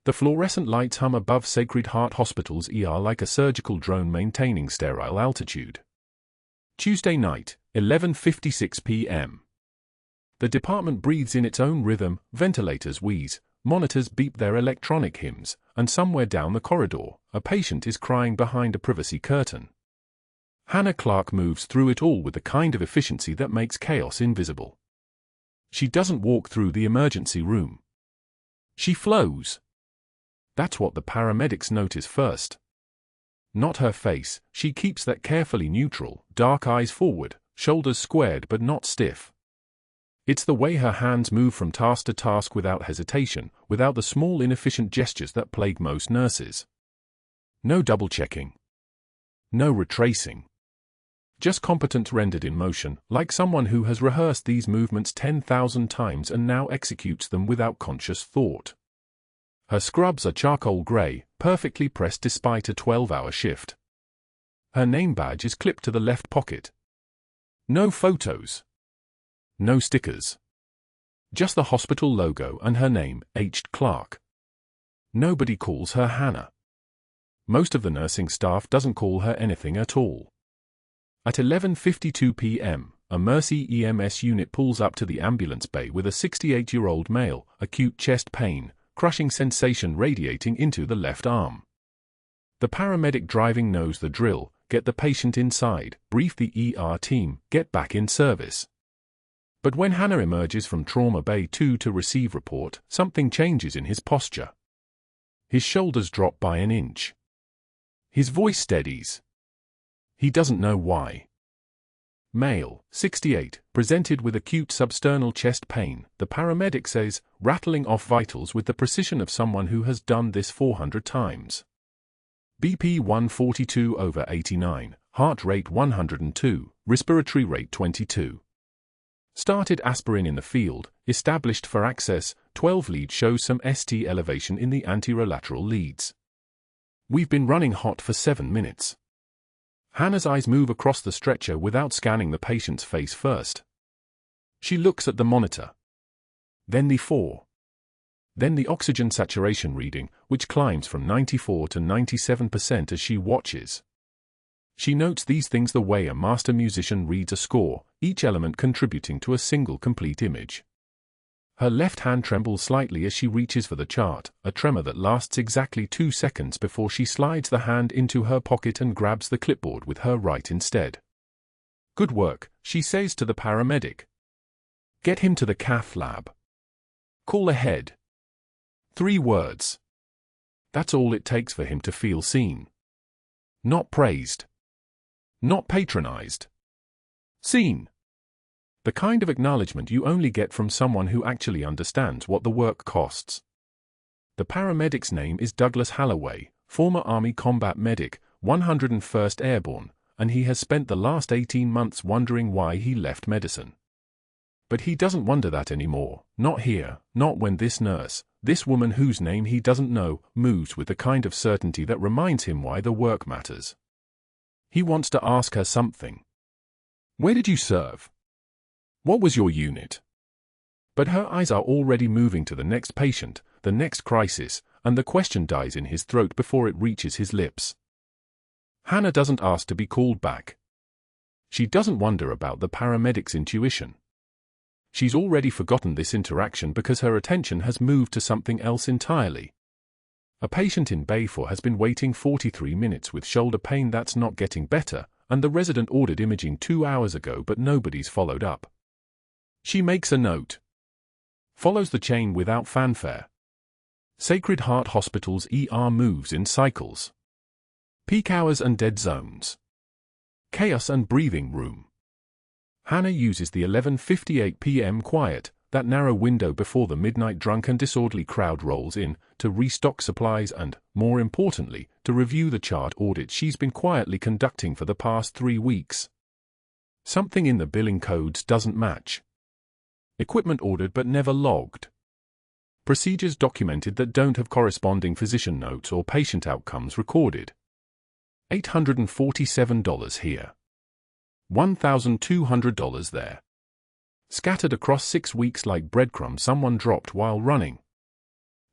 The fluorescent lights hum above Sacred Heart Hospital's ER like a surgical drone maintaining sterile altitude. Tuesday night, 11:56 p.m. The department breathes in its own rhythm, ventilators wheeze, monitors beep their electronic hymns, and somewhere down the corridor, a patient is crying behind a privacy curtain. Hannah Clarke moves through it all with the kind of efficiency that makes chaos invisible. She doesn't walk through the emergency room. She flows. That's what the paramedics notice first. Not her face, she keeps that carefully neutral, dark eyes forward, shoulders squared but not stiff. It's the way her hands move from task to task without hesitation, without the small inefficient gestures that plague most nurses. No double-checking. No retracing. Just competence rendered in motion, like someone who has rehearsed these movements 10,000 times and now executes them without conscious thought. Her scrubs are charcoal gray, perfectly pressed despite a 12-hour shift. Her name badge is clipped to the left pocket. No photos. No stickers. Just the hospital logo and her name, H. Clarke. Nobody calls her Hannah. Most of the nursing staff doesn't call her anything at all. At 11:52 p.m., a Mercy EMS unit pulls up to the ambulance bay with a 68-year-old male, acute chest pain, crushing sensation radiating into the left arm. The paramedic driving knows the drill: get the patient inside, brief the ER team, get back in service. But when Hannah emerges from Trauma Bay 2 to receive report, something changes in his posture. His shoulders drop by an inch. His voice steadies. He doesn't know why. Male, 68, presented with acute substernal chest pain, the paramedic says, rattling off vitals with the precision of someone who has done this 400 times. BP 142/89, heart rate 102, respiratory rate 22. Started aspirin in the field, established for access, 12 lead shows some ST elevation in the anterolateral leads. We've been running hot for 7 minutes. Hannah's eyes move across the stretcher without scanning the patient's face first. She looks at the monitor. Then the 4. Then the oxygen saturation reading, which climbs from 94 to 97% as she watches. She notes these things the way a master musician reads a score, each element contributing to a single complete image. Her left hand trembles slightly as she reaches for the chart, a tremor that lasts exactly 2 seconds before she slides the hand into her pocket and grabs the clipboard with her right instead. "Good work," she says to the paramedic. "Get him to the cath lab. Call ahead." 3 words. That's all it takes for him to feel seen. Not praised. Not patronized. Seen. The kind of acknowledgement you only get from someone who actually understands what the work costs. The paramedic's name is Douglas Halloway, former Army combat medic, 101st Airborne, and he has spent the last 18 months wondering why he left medicine. But he doesn't wonder that anymore, not here, not when this nurse, this woman whose name he doesn't know, moves with the kind of certainty that reminds him why the work matters. He wants to ask her something. "Where did you serve? What was your unit?" But her eyes are already moving to the next patient, the next crisis, and the question dies in his throat before it reaches his lips. Hannah doesn't ask to be called back. She doesn't wonder about the paramedic's intuition. She's already forgotten this interaction because her attention has moved to something else entirely. A patient in Bay 4 has been waiting 43 minutes with shoulder pain that's not getting better, and the resident ordered imaging 2 hours ago but nobody's followed up. She makes a note. Follows the chain without fanfare. Sacred Heart Hospital's ER moves in cycles. Peak hours and dead zones. Chaos and breathing room. Hannah uses the 11:58 p.m. quiet, that narrow window before the midnight drunk and disorderly crowd rolls in, to restock supplies and, more importantly, to review the chart audit she's been quietly conducting for the past 3 weeks. Something in the billing codes doesn't match. Equipment ordered but never logged. Procedures documented that don't have corresponding physician notes or patient outcomes recorded. $847 here. $1,200 there. Scattered across 6 weeks like breadcrumbs someone dropped while running.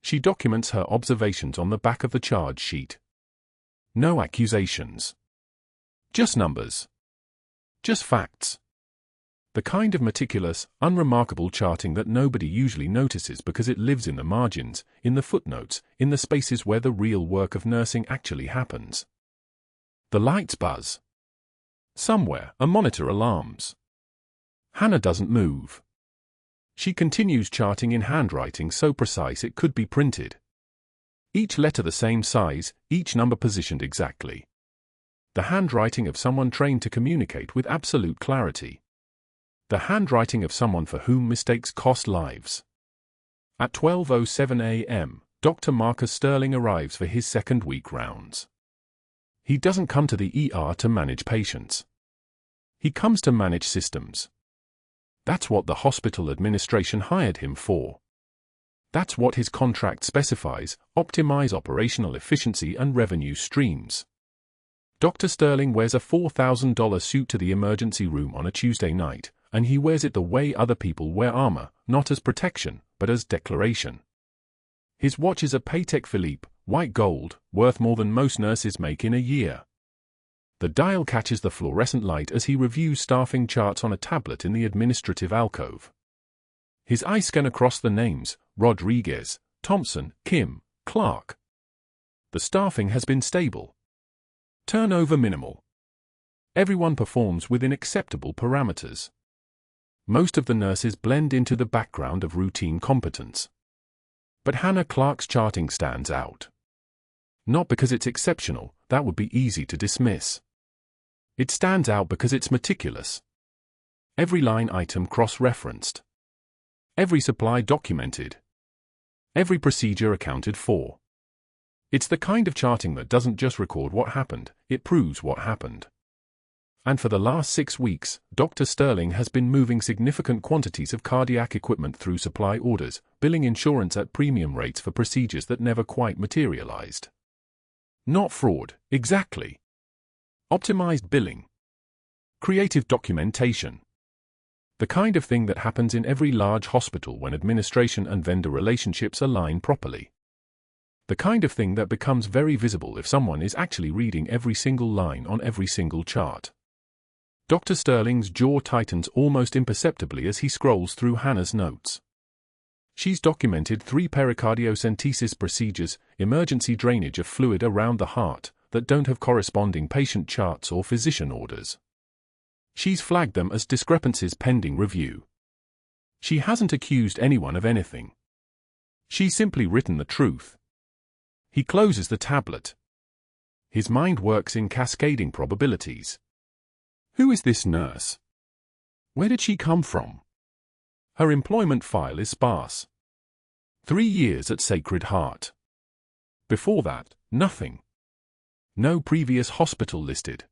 She documents her observations on the back of the charge sheet. No accusations. Just numbers. Just facts. The kind of meticulous, unremarkable charting that nobody usually notices because it lives in the margins, in the footnotes, in the spaces where the real work of nursing actually happens. The lights buzz. Somewhere, a monitor alarms. Hannah doesn't move. She continues charting in handwriting so precise it could be printed. Each letter the same size, each number positioned exactly. The handwriting of someone trained to communicate with absolute clarity. The handwriting of someone for whom mistakes cost lives. At 12:07 a.m., Dr. Marcus Sterling arrives for his second week rounds. He doesn't come to the ER to manage patients. He comes to manage systems. That's what the hospital administration hired him for. That's what his contract specifies: optimize operational efficiency and revenue streams. Dr. Sterling wears a $4,000 suit to the emergency room on a Tuesday night, and he wears it the way other people wear armor, not as protection, but as declaration. His watch is a Patek Philippe, white gold, worth more than most nurses make in a year. The dial catches the fluorescent light as he reviews staffing charts on a tablet in the administrative alcove. His eyes scan across the names: Rodriguez, Thompson, Kim, Clarke. The staffing has been stable. Turnover minimal. Everyone performs within acceptable parameters. Most of the nurses blend into the background of routine competence. But Hannah Clarke's charting stands out. Not because it's exceptional, that would be easy to dismiss. It stands out because it's meticulous. Every line item cross-referenced. Every supply documented. Every procedure accounted for. It's the kind of charting that doesn't just record what happened, it proves what happened. And for the last 6 weeks, Dr. Sterling has been moving significant quantities of cardiac equipment through supply orders, billing insurance at premium rates for procedures that never quite materialized. Not fraud, exactly. Optimized billing. Creative documentation. The kind of thing that happens in every large hospital when administration and vendor relationships align properly. The kind of thing that becomes very visible if someone is actually reading every single line on every single chart. Dr. Sterling's jaw tightens almost imperceptibly as he scrolls through Hannah's notes. She's documented 3 pericardiocentesis procedures, emergency drainage of fluid around the heart, that don't have corresponding patient charts or physician orders. She's flagged them as discrepancies pending review. She hasn't accused anyone of anything. She's simply written the truth. He closes the tablet. His mind works in cascading probabilities. Who is this nurse? Where did she come from? Her employment file is sparse. 3 years at Sacred Heart. Before that, nothing. No previous hospital listed.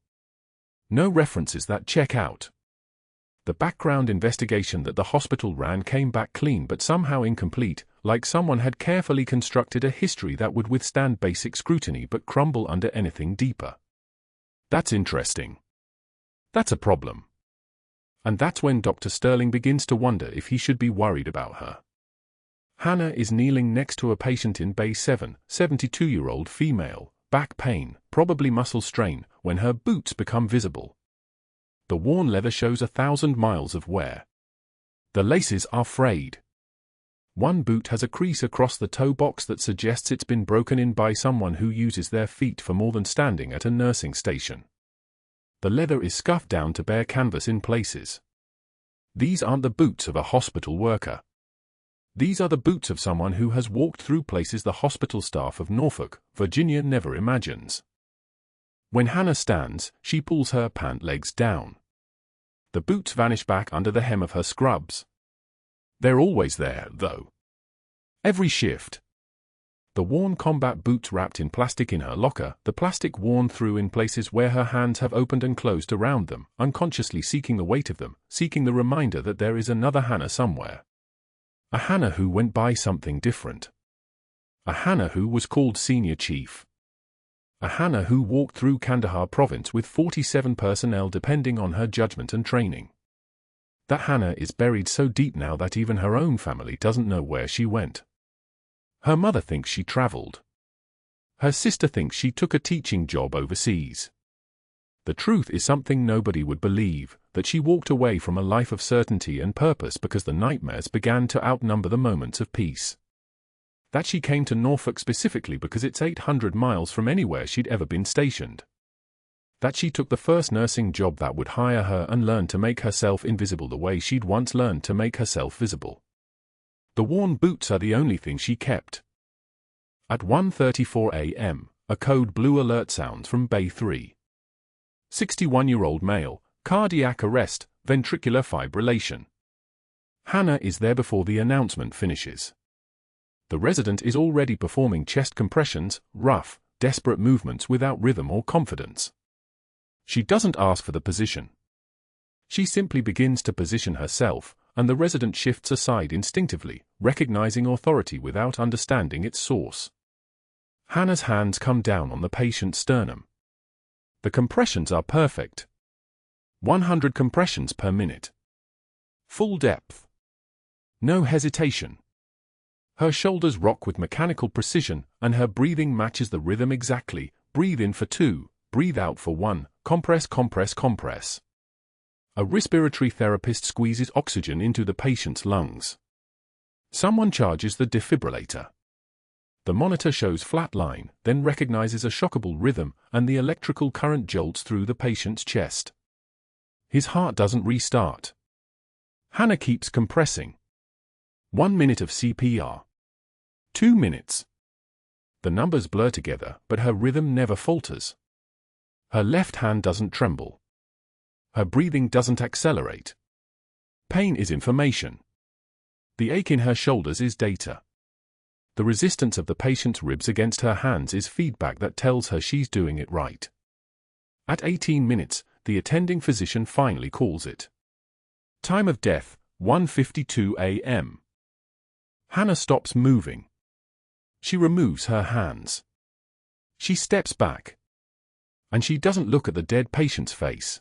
No references that check out. The background investigation that the hospital ran came back clean but somehow incomplete, like someone had carefully constructed a history that would withstand basic scrutiny but crumble under anything deeper. That's interesting. That's a problem. And that's when Dr. Sterling begins to wonder if he should be worried about her. Hannah is kneeling next to a patient in Bay 7, 72-year-old female, back pain, probably muscle strain, when her boots become visible. The worn leather shows 1,000 miles of wear. The laces are frayed. One boot has a crease across the toe box that suggests it's been broken in by someone who uses their feet for more than standing at a nursing station. The leather is scuffed down to bare canvas in places. These aren't the boots of a hospital worker. These are the boots of someone who has walked through places the hospital staff of Norfolk, Virginia never imagines. When Hannah stands, she pulls her pant legs down. The boots vanish back under the hem of her scrubs. They're always there, though. Every shift. The worn combat boots wrapped in plastic in her locker, the plastic worn through in places where her hands have opened and closed around them, unconsciously seeking the weight of them, seeking the reminder that there is another Hannah somewhere. A Hannah who went by something different. A Hannah who was called senior chief. A Hannah who walked through Kandahar province with 47 personnel depending on her judgment and training. That Hannah is buried so deep now that even her own family doesn't know where she went. Her mother thinks she traveled. Her sister thinks she took a teaching job overseas. The truth is something nobody would believe, that she walked away from a life of certainty and purpose because the nightmares began to outnumber the moments of peace. That she came to Norfolk specifically because it's 800 miles from anywhere she'd ever been stationed. That she took the first nursing job that would hire her and learned to make herself invisible the way she'd once learned to make herself visible. The worn boots are the only thing she kept. At 1:34 a.m., a code blue alert sounds from Bay 3. 61-year-old male, cardiac arrest, ventricular fibrillation. Hannah is there before the announcement finishes. The resident is already performing chest compressions, rough, desperate movements without rhythm or confidence. She doesn't ask for the position. She simply begins to position herself, and the resident shifts aside instinctively, recognizing authority without understanding its source. Hannah's hands come down on the patient's sternum. The compressions are perfect. 100 compressions per minute. Full depth. No hesitation. Her shoulders rock with mechanical precision, and her breathing matches the rhythm exactly. Breathe in for 2, breathe out for 1, compress, compress, compress. A respiratory therapist squeezes oxygen into the patient's lungs. Someone charges the defibrillator. The monitor shows flat line, then recognizes a shockable rhythm, and the electrical current jolts through the patient's chest. His heart doesn't restart. Hannah keeps compressing. 1 minute of CPR. 2 minutes. The numbers blur together, but her rhythm never falters. Her left hand doesn't tremble. Her breathing doesn't accelerate. Pain is information. The ache in her shoulders is data. The resistance of the patient's ribs against her hands is feedback that tells her she's doing it right. At 18 minutes, the attending physician finally calls it. Time of death, 1:52 a.m. Hannah stops moving. She removes her hands. She steps back. And she doesn't look at the dead patient's face.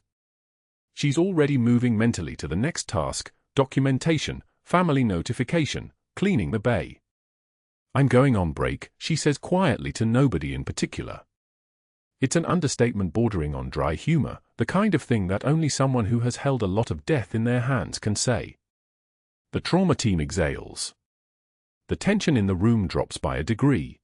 She's already moving mentally to the next task: documentation, family notification, cleaning the bay. I'm going on break, she says quietly to nobody in particular. It's an understatement bordering on dry humor, the kind of thing that only someone who has held a lot of death in their hands can say. The trauma team exhales. The tension in the room drops by a degree.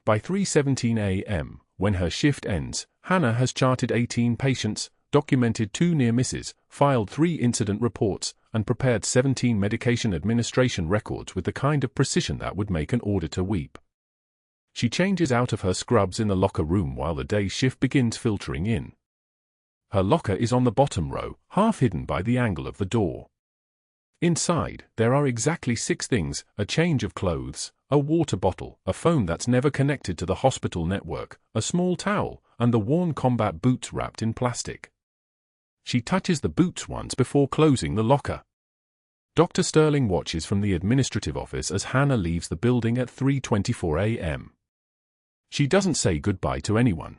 By 3:17 a.m., when her shift ends, Hannah has charted 18 patients, documented 2 near misses, filed 3 incident reports, and prepared 17 medication administration records with the kind of precision that would make an auditor weep. She changes out of her scrubs in the locker room while the day shift begins filtering in. Her locker is on the bottom row, half hidden by the angle of the door. Inside, there are exactly 6 things: a change of clothes, a water bottle, a phone that's never connected to the hospital network, a small towel, and the worn combat boots wrapped in plastic. She touches the boots once before closing the locker. Dr. Sterling watches from the administrative office as Hannah leaves the building at 3:24 a.m. She doesn't say goodbye to anyone.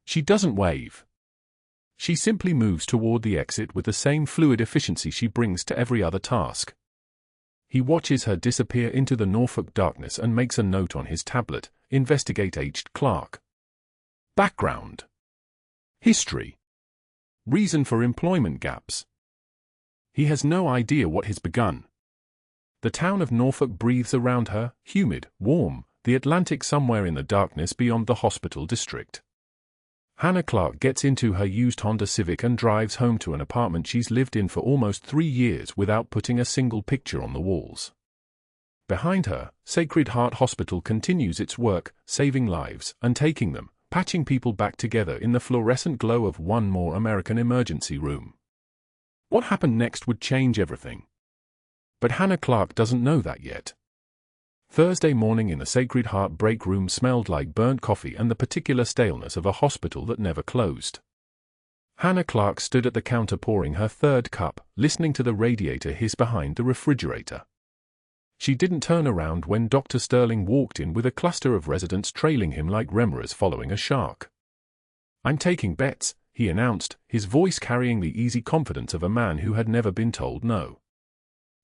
She doesn't wave. She simply moves toward the exit with the same fluid efficiency she brings to every other task. He watches her disappear into the Norfolk darkness and makes a note on his tablet: investigate aged Clarke. Background. History. Reason for employment gaps. He has no idea what has begun. The town of Norfolk breathes around her, humid, warm, the Atlantic somewhere in the darkness beyond the hospital district. Hannah Clarke gets into her used Honda Civic and drives home to an apartment she's lived in for almost 3 years without putting a single picture on the walls. Behind her, Sacred Heart Hospital continues its work, saving lives, untaking them, patching people back together in the fluorescent glow of one more American emergency room. What happened next would change everything. But Hannah Clarke doesn't know that yet. Thursday morning in the Sacred Heart break room smelled like burnt coffee and the particular staleness of a hospital that never closed. Hannah Clarke stood at the counter pouring her 3rd cup, listening to the radiator hiss behind the refrigerator. She didn't turn around when Dr. Sterling walked in with a cluster of residents trailing him like remoras following a shark. I'm taking bets, he announced, his voice carrying the easy confidence of a man who had never been told no.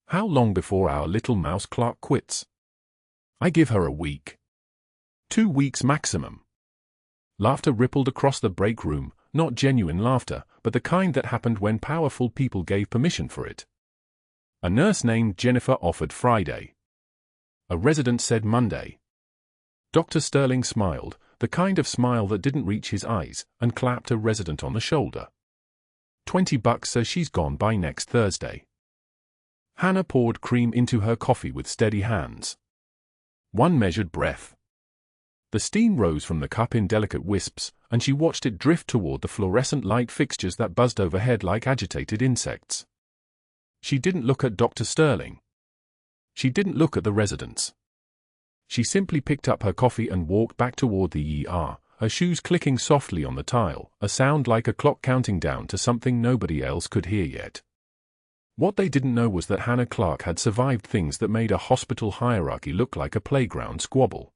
How long before our little mouse Clarke quits? I give her a week. 2 weeks maximum. Laughter rippled across the break room, not genuine laughter, but the kind that happened when powerful people gave permission for it. A nurse named Jennifer offered Friday. A resident said Monday. Dr. Sterling smiled, the kind of smile that didn't reach his eyes, and clapped a resident on the shoulder. $20 says she's gone by next Thursday. Hannah poured cream into her coffee with steady hands. One measured breath. The steam rose from the cup in delicate wisps, and she watched it drift toward the fluorescent light fixtures that buzzed overhead like agitated insects. She didn't look at Dr. Sterling. She didn't look at the residents. She simply picked up her coffee and walked back toward the ER, her shoes clicking softly on the tile, a sound like a clock counting down to something nobody else could hear yet. What they didn't know was that Hannah Clarke had survived things that made a hospital hierarchy look like a playground squabble.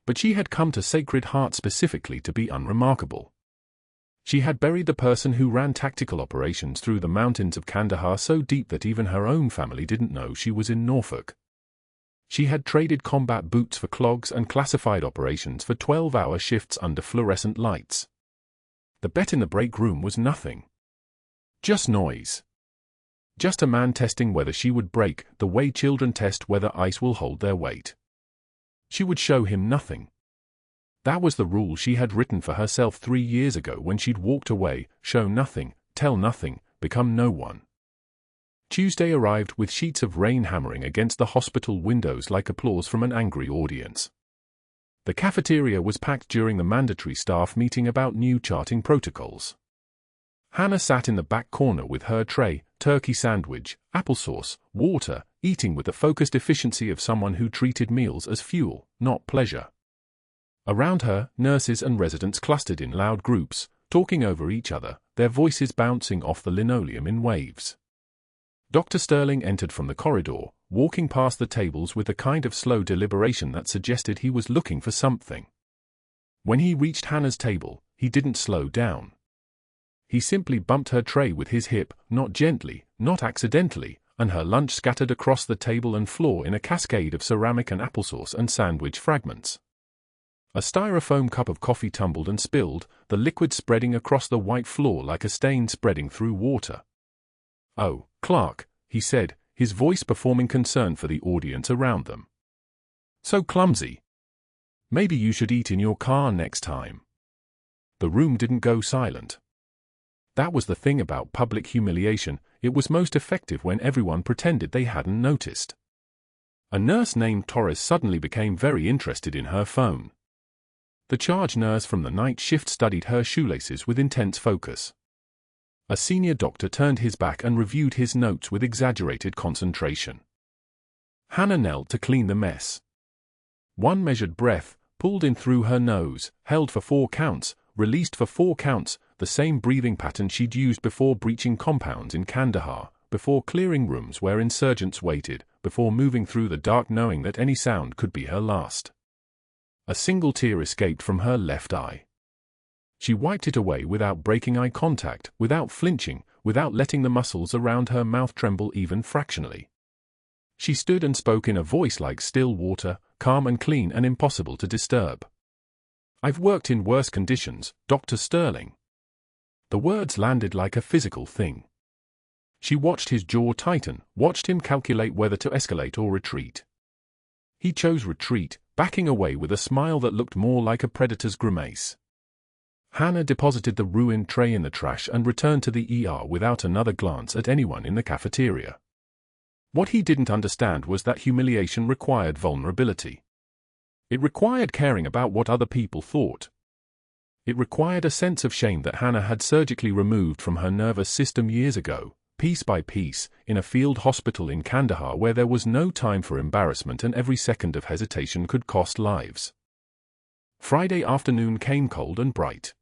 But she had come to Sacred Heart specifically to be unremarkable. She had buried the person who ran tactical operations through the mountains of Kandahar so deep that even her own family didn't know she was in Norfolk. She had traded combat boots for clogs and classified operations for 12-hour shifts under fluorescent lights. The bet in the break room was nothing. Just noise. Just a man testing whether she would break, the way children test whether ice will hold their weight. She would show him nothing. That was the rule she had written for herself 3 years ago when she'd walked away, show nothing, tell nothing, become no one. Tuesday arrived with sheets of rain hammering against the hospital windows like applause from an angry audience. The cafeteria was packed during the mandatory staff meeting about new charting protocols. Hannah sat in the back corner with her tray, turkey sandwich, applesauce, water, eating with the focused efficiency of someone who treated meals as fuel, not pleasure. Around her, nurses and residents clustered in loud groups, talking over each other, their voices bouncing off the linoleum in waves. Dr. Sterling entered from the corridor, walking past the tables with a kind of slow deliberation that suggested he was looking for something. When he reached Hannah's table, he didn't slow down. He simply bumped her tray with his hip, not gently, not accidentally, and her lunch scattered across the table and floor in a cascade of ceramic and applesauce and sandwich fragments. A styrofoam cup of coffee tumbled and spilled, the liquid spreading across the white floor like a stain spreading through water. "Oh, Clarke," he said, his voice performing concern for the audience around them. "So clumsy. Maybe you should eat in your car next time." The room didn't go silent. That was the thing about public humiliation, it was most effective when everyone pretended they hadn't noticed. A nurse named Torres suddenly became very interested in her phone. The charge nurse from the night shift studied her shoelaces with intense focus. A senior doctor turned his back and reviewed his notes with exaggerated concentration. Hannah knelt to clean the mess. One measured breath, pulled in through her nose, held for 4 counts, released for 4 counts, the same breathing pattern she'd used before breaching compounds in Kandahar, before clearing rooms where insurgents waited, before moving through the dark knowing that any sound could be her last. A single tear escaped from her left eye. She wiped it away without breaking eye contact, without flinching, without letting the muscles around her mouth tremble even fractionally. She stood and spoke in a voice like still water, calm and clean and impossible to disturb. "I've worked in worse conditions, Dr. Sterling." The words landed like a physical thing. She watched his jaw tighten, watched him calculate whether to escalate or retreat. He chose retreat, backing away with a smile that looked more like a predator's grimace. Hannah deposited the ruined tray in the trash and returned to the ER without another glance at anyone in the cafeteria. What he didn't understand was that humiliation required vulnerability. It required caring about what other people thought. It required a sense of shame that Hannah had surgically removed from her nervous system years ago, piece by piece, in a field hospital in Kandahar where there was no time for embarrassment and every second of hesitation could cost lives. Friday afternoon came cold and bright.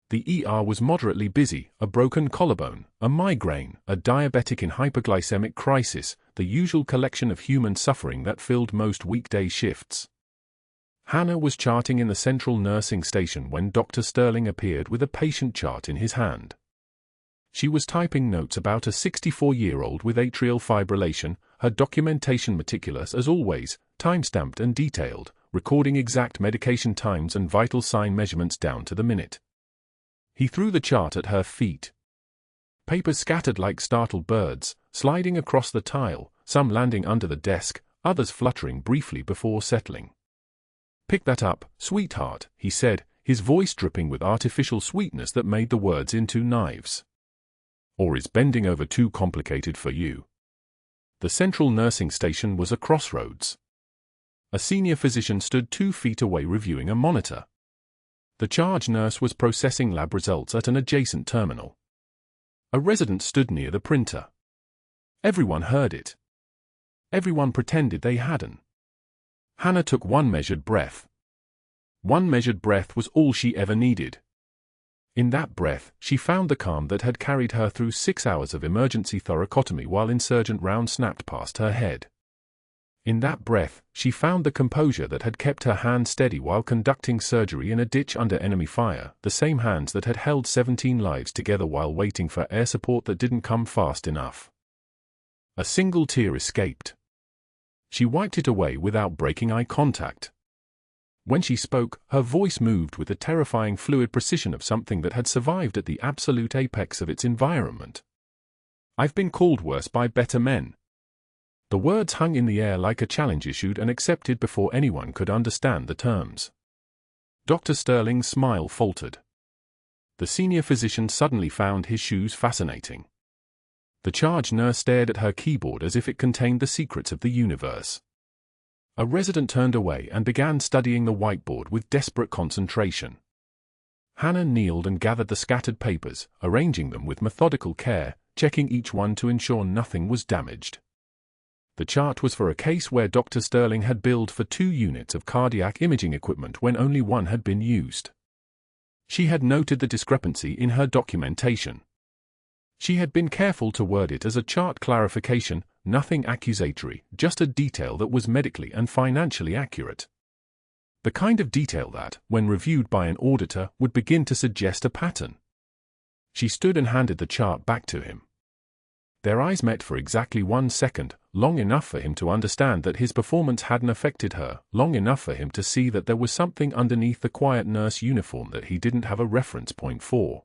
The ER was moderately busy, a broken collarbone, a migraine, a diabetic in hyperglycemic crisis, the usual collection of human suffering that filled most weekday shifts. Hannah was charting in the central nursing station when Dr. Sterling appeared with a patient chart in his hand. She was typing notes about a 64-year-old with atrial fibrillation, her documentation meticulous as always, time-stamped and detailed, recording exact medication times and vital sign measurements down to the minute. He threw the chart at her feet. Papers scattered like startled birds, sliding across the tile, some landing under the desk, others fluttering briefly before settling. "Pick that up, sweetheart," he said, his voice dripping with artificial sweetness that made the words into knives. "Or is bending over too complicated for you?" The central nursing station was a crossroads. A senior physician stood 2 feet away reviewing a monitor. The charge nurse was processing lab results at an adjacent terminal. A resident stood near the printer. Everyone heard it. Everyone pretended they hadn't. Hannah took one measured breath. One measured breath was all she ever needed. In that breath, she found the calm that had carried her through 6 hours of emergency thoracotomy while insurgent rounds snapped past her head. In that breath, she found the composure that had kept her hands steady while conducting surgery in a ditch under enemy fire, the same hands that had held 17 lives together while waiting for air support that didn't come fast enough. A single tear escaped. She wiped it away without breaking eye contact. When she spoke, her voice moved with the terrifying fluid precision of something that had survived at the absolute apex of its environment. "I've been called worse by better men." The words hung in the air like a challenge issued and accepted before anyone could understand the terms. Dr. Sterling's smile faltered. The senior physician suddenly found his shoes fascinating. The charge nurse stared at her keyboard as if it contained the secrets of the universe. A resident turned away and began studying the whiteboard with desperate concentration. Hannah kneeled and gathered the scattered papers, arranging them with methodical care, checking each one to ensure nothing was damaged. The chart was for a case where Dr. Sterling had billed for 2 units of cardiac imaging equipment when only 1 had been used. She had noted the discrepancy in her documentation. She had been careful to word it as a chart clarification, nothing accusatory, just a detail that was medically and financially accurate. The kind of detail that, when reviewed by an auditor, would begin to suggest a pattern. She stood and handed the chart back to him. Their eyes met for exactly 1 second, long enough for him to understand that his performance hadn't affected her, long enough for him to see that there was something underneath the quiet nurse uniform that he didn't have a reference point for.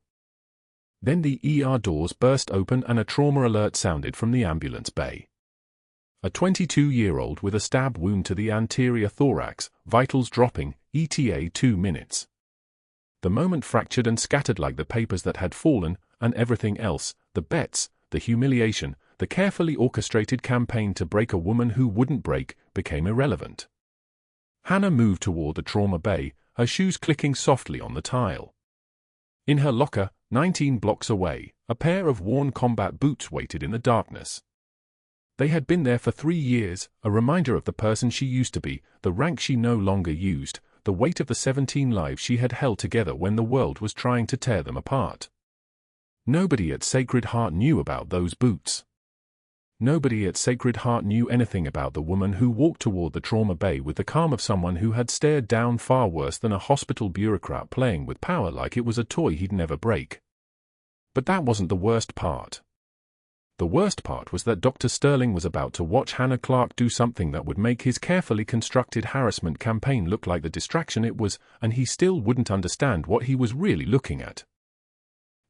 Then the ER doors burst open and a trauma alert sounded from the ambulance bay. A 22-year-old with a stab wound to the anterior thorax, vitals dropping, ETA 2 minutes. The moment fractured and scattered like the papers that had fallen, and everything else, the bets, the humiliation, the carefully orchestrated campaign to break a woman who wouldn't break, became irrelevant. Hannah moved toward the trauma bay, her shoes clicking softly on the tile. In her locker, 19 blocks away, a pair of worn combat boots waited in the darkness. They had been there for 3 years, a reminder of the person she used to be, the rank she no longer used, the weight of the 17 lives she had held together when the world was trying to tear them apart. Nobody at Sacred Heart knew about those boots. Nobody at Sacred Heart knew anything about the woman who walked toward the trauma bay with the calm of someone who had stared down far worse than a hospital bureaucrat playing with power like it was a toy he'd never break. But that wasn't the worst part. The worst part was that Dr. Sterling was about to watch Hannah Clarke do something that would make his carefully constructed harassment campaign look like the distraction it was, and he still wouldn't understand what he was really looking at.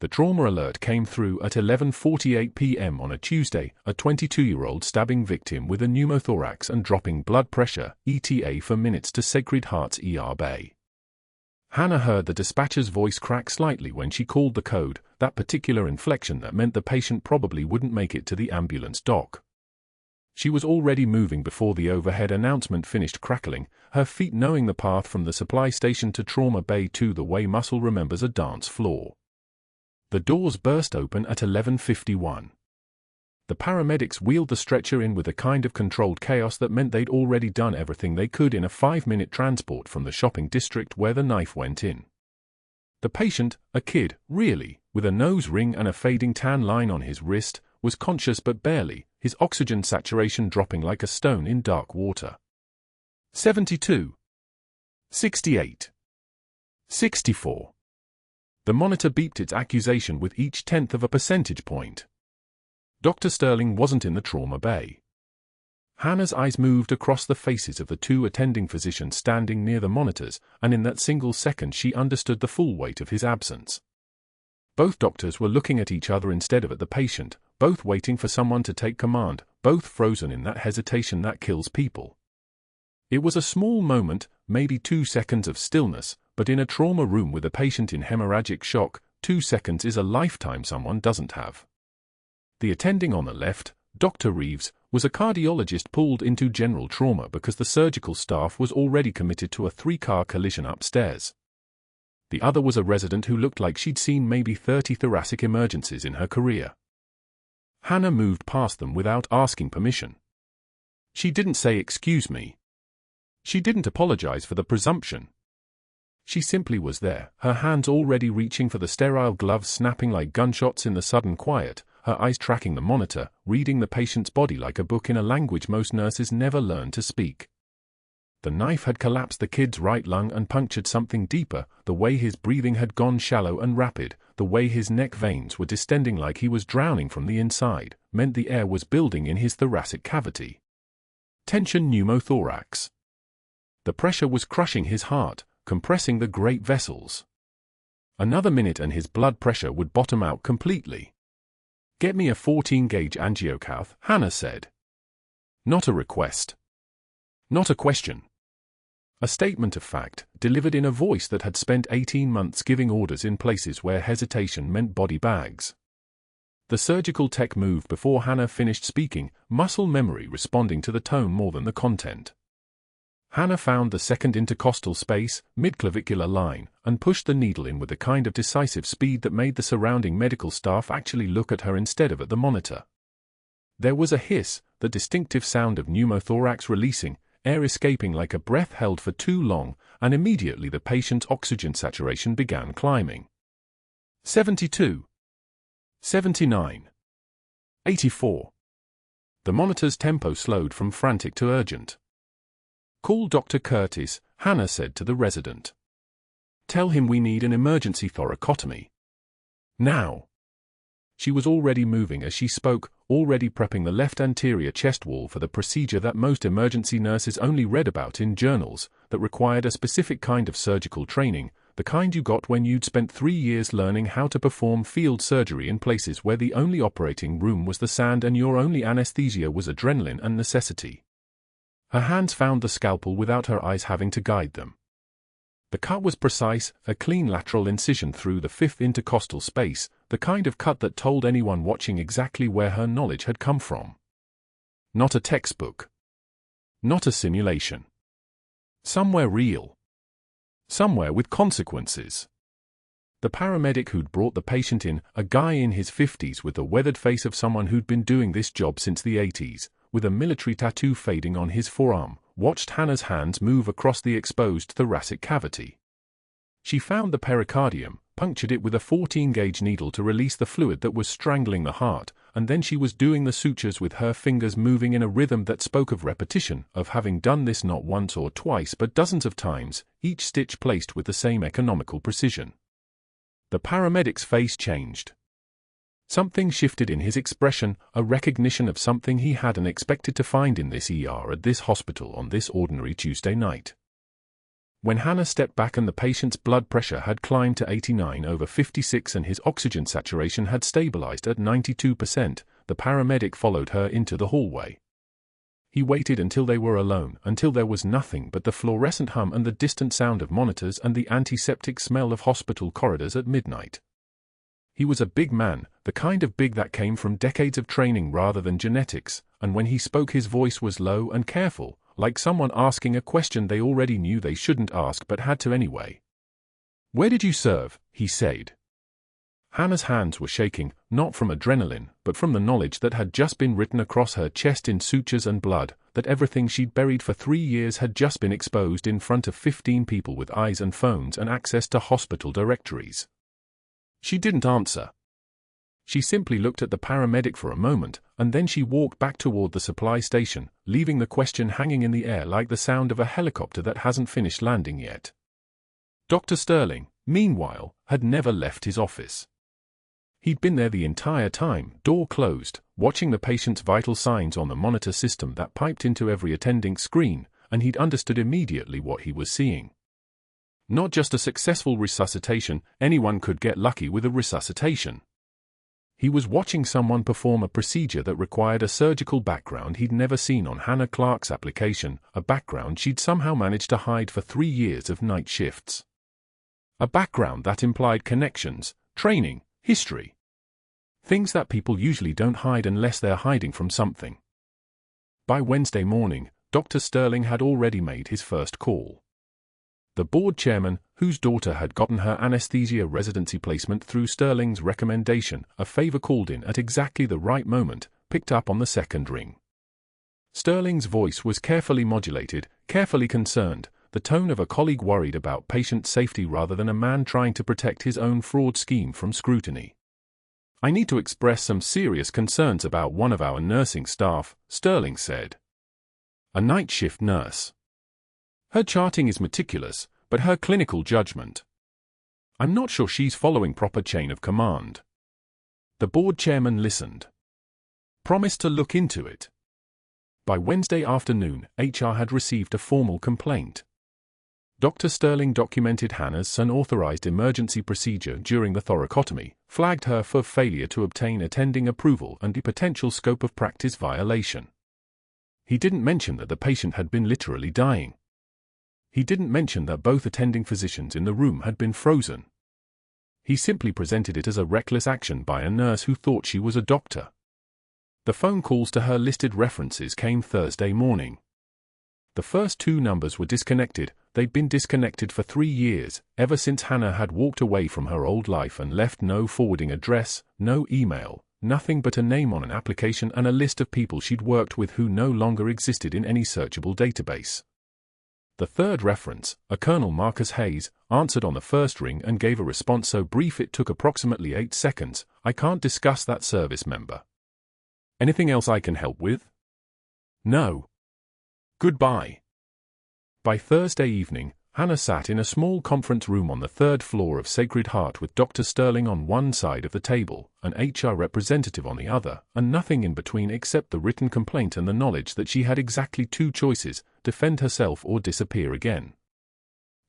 The trauma alert came through at 11:48 p.m. on a Tuesday, a 22-year-old stabbing victim with a pneumothorax and dropping blood pressure, ETA for minutes to Sacred Heart's ER bay. Hannah heard the dispatcher's voice crack slightly when she called the code, that particular inflection that meant the patient probably wouldn't make it to the ambulance dock. She was already moving before the overhead announcement finished crackling, her feet knowing the path from the supply station to trauma bay 2 the way muscle remembers a dance floor. The doors burst open at 11:51. The paramedics wheeled the stretcher in with a kind of controlled chaos that meant they'd already done everything they could in a 5-minute transport from the shopping district where the knife went in. The patient, a kid, really, with a nose ring and a fading tan line on his wrist, was conscious but barely, his oxygen saturation dropping like a stone in dark water. 72. 68. 64. The monitor beeped its accusation with each tenth of a percentage point. Dr. Sterling wasn't in the trauma bay. Hannah's eyes moved across the faces of the two attending physicians standing near the monitors, and in that single second she understood the full weight of his absence. Both doctors were looking at each other instead of at the patient, both waiting for someone to take command, both frozen in that hesitation that kills people. It was a small moment, maybe 2 seconds of stillness, but in a trauma room with a patient in hemorrhagic shock, 2 seconds is a lifetime someone doesn't have. The attending on the left, Dr. Reeves, was a cardiologist pulled into general trauma because the surgical staff was already committed to a 3-car collision upstairs. The other was a resident who looked like she'd seen maybe 30 thoracic emergencies in her career. Hannah moved past them without asking permission. She didn't say "excuse me." She didn't apologize for the presumption. She simply was there, her hands already reaching for the sterile gloves snapping like gunshots in the sudden quiet, her eyes tracking the monitor, reading the patient's body like a book in a language most nurses never learn to speak. The knife had collapsed the kid's right lung and punctured something deeper, the way his breathing had gone shallow and rapid, the way his neck veins were distending like he was drowning from the inside, meant the air was building in his thoracic cavity. Tension pneumothorax. The pressure was crushing his heart, compressing the great vessels. Another minute and his blood pressure would bottom out completely. "Get me a 14-gauge angiocath," Hannah said. Not a request. Not a question. A statement of fact, delivered in a voice that had spent 18 months giving orders in places where hesitation meant body bags. The surgical tech moved before Hannah finished speaking, muscle memory responding to the tone more than the content. Hannah found the second intercostal space, midclavicular line, and pushed the needle in with the kind of decisive speed that made the surrounding medical staff actually look at her instead of at the monitor. There was a hiss, the distinctive sound of pneumothorax releasing, air escaping like a breath held for too long, and immediately the patient's oxygen saturation began climbing. 72. 79. 84. The monitor's tempo slowed from frantic to urgent. "Call Dr. Curtis," Hannah said to the resident. "Tell him we need an emergency thoracotomy. Now." She was already moving as she spoke, already prepping the left anterior chest wall for the procedure that most emergency nurses only read about in journals, that required a specific kind of surgical training, the kind you got when you'd spent 3 years learning how to perform field surgery in places where the only operating room was the sand and your only anesthesia was adrenaline and necessity. Her hands found the scalpel without her eyes having to guide them. The cut was precise, a clean lateral incision through the 5th intercostal space, the kind of cut that told anyone watching exactly where her knowledge had come from. Not a textbook. Not a simulation. Somewhere real. Somewhere with consequences. The paramedic who'd brought the patient in, a guy in his 50s with the weathered face of someone who'd been doing this job since the 80s, with a military tattoo fading on his forearm, watched Hannah's hands move across the exposed thoracic cavity. She found the pericardium, punctured it with a 14-gauge needle to release the fluid that was strangling the heart, and then she was doing the sutures with her fingers moving in a rhythm that spoke of repetition, of having done this not once or twice but dozens of times, each stitch placed with the same economical precision. The paramedic's face changed. Something shifted in his expression, a recognition of something he hadn't expected to find in this ER at this hospital on this ordinary Tuesday night. When Hannah stepped back and the patient's blood pressure had climbed to 89/56 and his oxygen saturation had stabilized at 92%, the paramedic followed her into the hallway. He waited until they were alone, until there was nothing but the fluorescent hum and the distant sound of monitors and the antiseptic smell of hospital corridors at midnight. He was a big man, the kind of big that came from decades of training rather than genetics, and when he spoke his voice was low and careful, like someone asking a question they already knew they shouldn't ask but had to anyway. "Where did you serve?" he said. Hannah's hands were shaking, not from adrenaline, but from the knowledge that had just been written across her chest in sutures and blood, that everything she'd buried for 3 years had just been exposed in front of 15 people with eyes and phones and access to hospital directories. She didn't answer. She simply looked at the paramedic for a moment, and then she walked back toward the supply station, leaving the question hanging in the air like the sound of a helicopter that hasn't finished landing yet. "Dr. Sterling, meanwhile, had never left his office. He'd been there the entire time, door closed, watching the patient's vital signs on the monitor system that piped into every attending screen, and he'd understood immediately what he was seeing. Not just a successful resuscitation, anyone could get lucky with a resuscitation. He was watching someone perform a procedure that required a surgical background he'd never seen on Hannah Clarke's application, a background she'd somehow managed to hide for 3 years of night shifts. A background that implied connections, training, history. Things that people usually don't hide unless they're hiding from something. By Wednesday morning, Dr. Sterling had already made his first call. The board chairman, whose daughter had gotten her anesthesia residency placement through Sterling's recommendation, a favor called in at exactly the right moment, picked up on the second ring. Sterling's voice was carefully modulated, carefully concerned, the tone of a colleague worried about patient safety rather than a man trying to protect his own fraud scheme from scrutiny. "I need to express some serious concerns about one of our nursing staff," Sterling said. A night shift nurse. "Her charting is meticulous, but her clinical judgment. I'm not sure she's following proper chain of command." The board chairman listened. Promised to look into it. By Wednesday afternoon, HR had received a formal complaint. Dr. Sterling documented Hannah's unauthorized emergency procedure during the thoracotomy, flagged her for failure to obtain attending approval and the potential scope of practice violation. He didn't mention that the patient had been literally dying. He didn't mention that both attending physicians in the room had been frozen. He simply presented it as a reckless action by a nurse who thought she was a doctor. The phone calls to her listed references came Thursday morning. The first 2 numbers were disconnected. They'd been disconnected for 3 years, ever since Hannah had walked away from her old life and left no forwarding address, no email, nothing but a name on an application and a list of people she'd worked with who no longer existed in any searchable database. The third reference, a Colonel Marcus Hayes, answered on the first ring and gave a response so brief it took approximately 8 seconds. "I can't discuss that service member. Anything else I can help with?" "No. Goodbye." By Thursday evening, Hannah sat in a small conference room on the 3rd floor of Sacred Heart with Dr. Sterling on one side of the table, an HR representative on the other, and nothing in between except the written complaint and the knowledge that she had exactly 2 choices: defend herself or disappear again.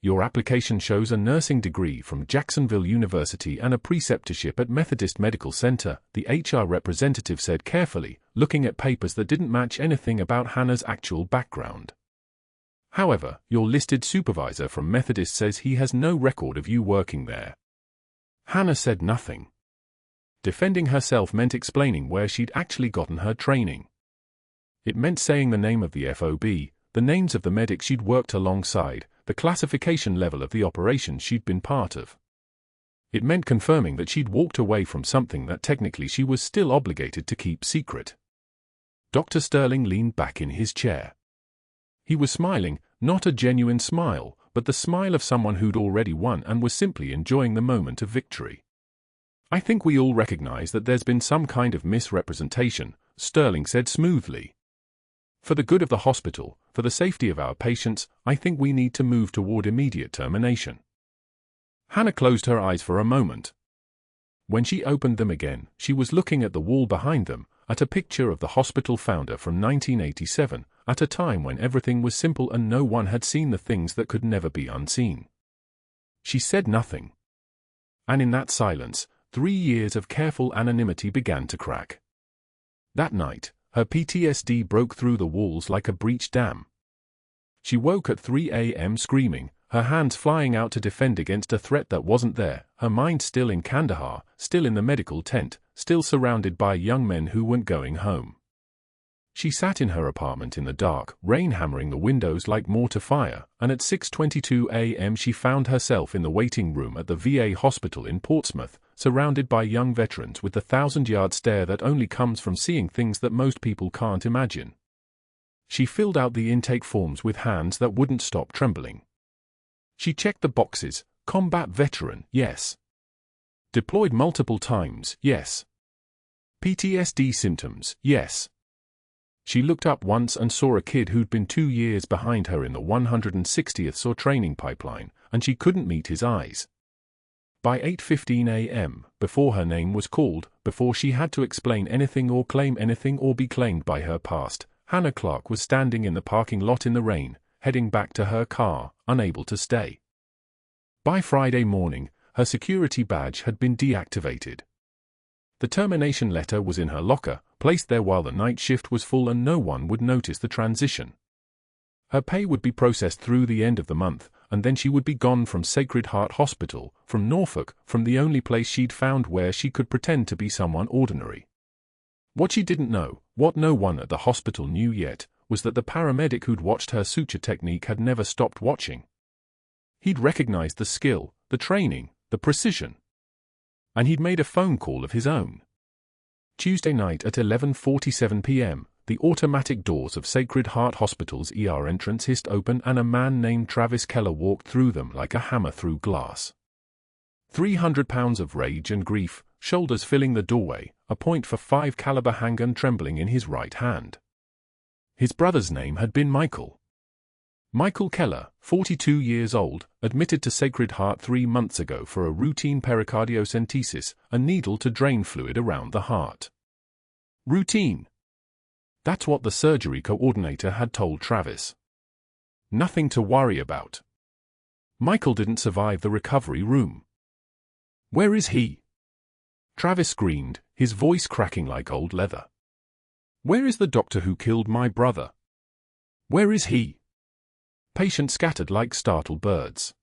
"Your application shows a nursing degree from Jacksonville University and a preceptorship at Methodist Medical Center," the HR representative said carefully, looking at papers that didn't match anything about Hannah's actual background. "However, your listed supervisor from Methodist says he has no record of you working there." Hannah said nothing. Defending herself meant explaining where she'd actually gotten her training. It meant saying the name of the FOB, the names of the medics she'd worked alongside, the classification level of the operation she'd been part of. It meant confirming that she'd walked away from something that technically she was still obligated to keep secret. Dr. Sterling leaned back in his chair. He was smiling, not a genuine smile, but the smile of someone who'd already won and was simply enjoying the moment of victory. "I think we all recognize that there's been some kind of misrepresentation," Sterling said smoothly. "For the good of the hospital, for the safety of our patients, I think we need to move toward immediate termination." Hannah closed her eyes for a moment. When she opened them again, she was looking at the wall behind them, at a picture of the hospital founder from 1987, at a time when everything was simple and no one had seen the things that could never be unseen. She said nothing. And in that silence, 3 years of careful anonymity began to crack. That night, her PTSD broke through the walls like a breached dam. She woke at 3 a.m. screaming, her hands flying out to defend against a threat that wasn't there, her mind still in Kandahar, still in the medical tent, still surrounded by young men who weren't going home. She sat in her apartment in the dark, rain hammering the windows like mortar fire, and at 6:22 a.m. she found herself in the waiting room at the VA hospital in Portsmouth, surrounded by young veterans with the 1,000-yard stare that only comes from seeing things that most people can't imagine. She filled out the intake forms with hands that wouldn't stop trembling. She checked the boxes: combat veteran, yes. Deployed multiple times, yes. PTSD symptoms, yes. She looked up once and saw a kid who'd been 2 years behind her in the 160th SOR training pipeline, and she couldn't meet his eyes. By 8:15 a.m., before her name was called, before she had to explain anything or claim anything or be claimed by her past, Hannah Clarke was standing in the parking lot in the rain, heading back to her car, unable to stay. By Friday morning, her security badge had been deactivated. The termination letter was in her locker, placed there while the night shift was full and no one would notice the transition. Her pay would be processed through the end of the month, and then she would be gone from Sacred Heart Hospital, from Norfolk, from the only place she'd found where she could pretend to be someone ordinary. What she didn't know, what no one at the hospital knew yet, was that the paramedic who'd watched her suture technique had never stopped watching. He'd recognized the skill, the training, the precision. And he'd made a phone call of his own. Tuesday night at 11:47 p.m., the automatic doors of Sacred Heart Hospital's ER entrance hissed open and a man named Travis Keller walked through them like a hammer through glass. 300 pounds of rage and grief, shoulders filling the doorway, a .45 caliber handgun trembling in his right hand. His brother's name had been Michael. Michael Keller, 42 years old, admitted to Sacred Heart 3 months ago for a routine pericardiocentesis, a needle to drain fluid around the heart. Routine. That's what the surgery coordinator had told Travis. Nothing to worry about. Michael didn't survive the recovery room. Where is he? Travis screamed, his voice cracking like old leather. Where is the doctor who killed my brother? Where is he? Patients scattered like startled birds.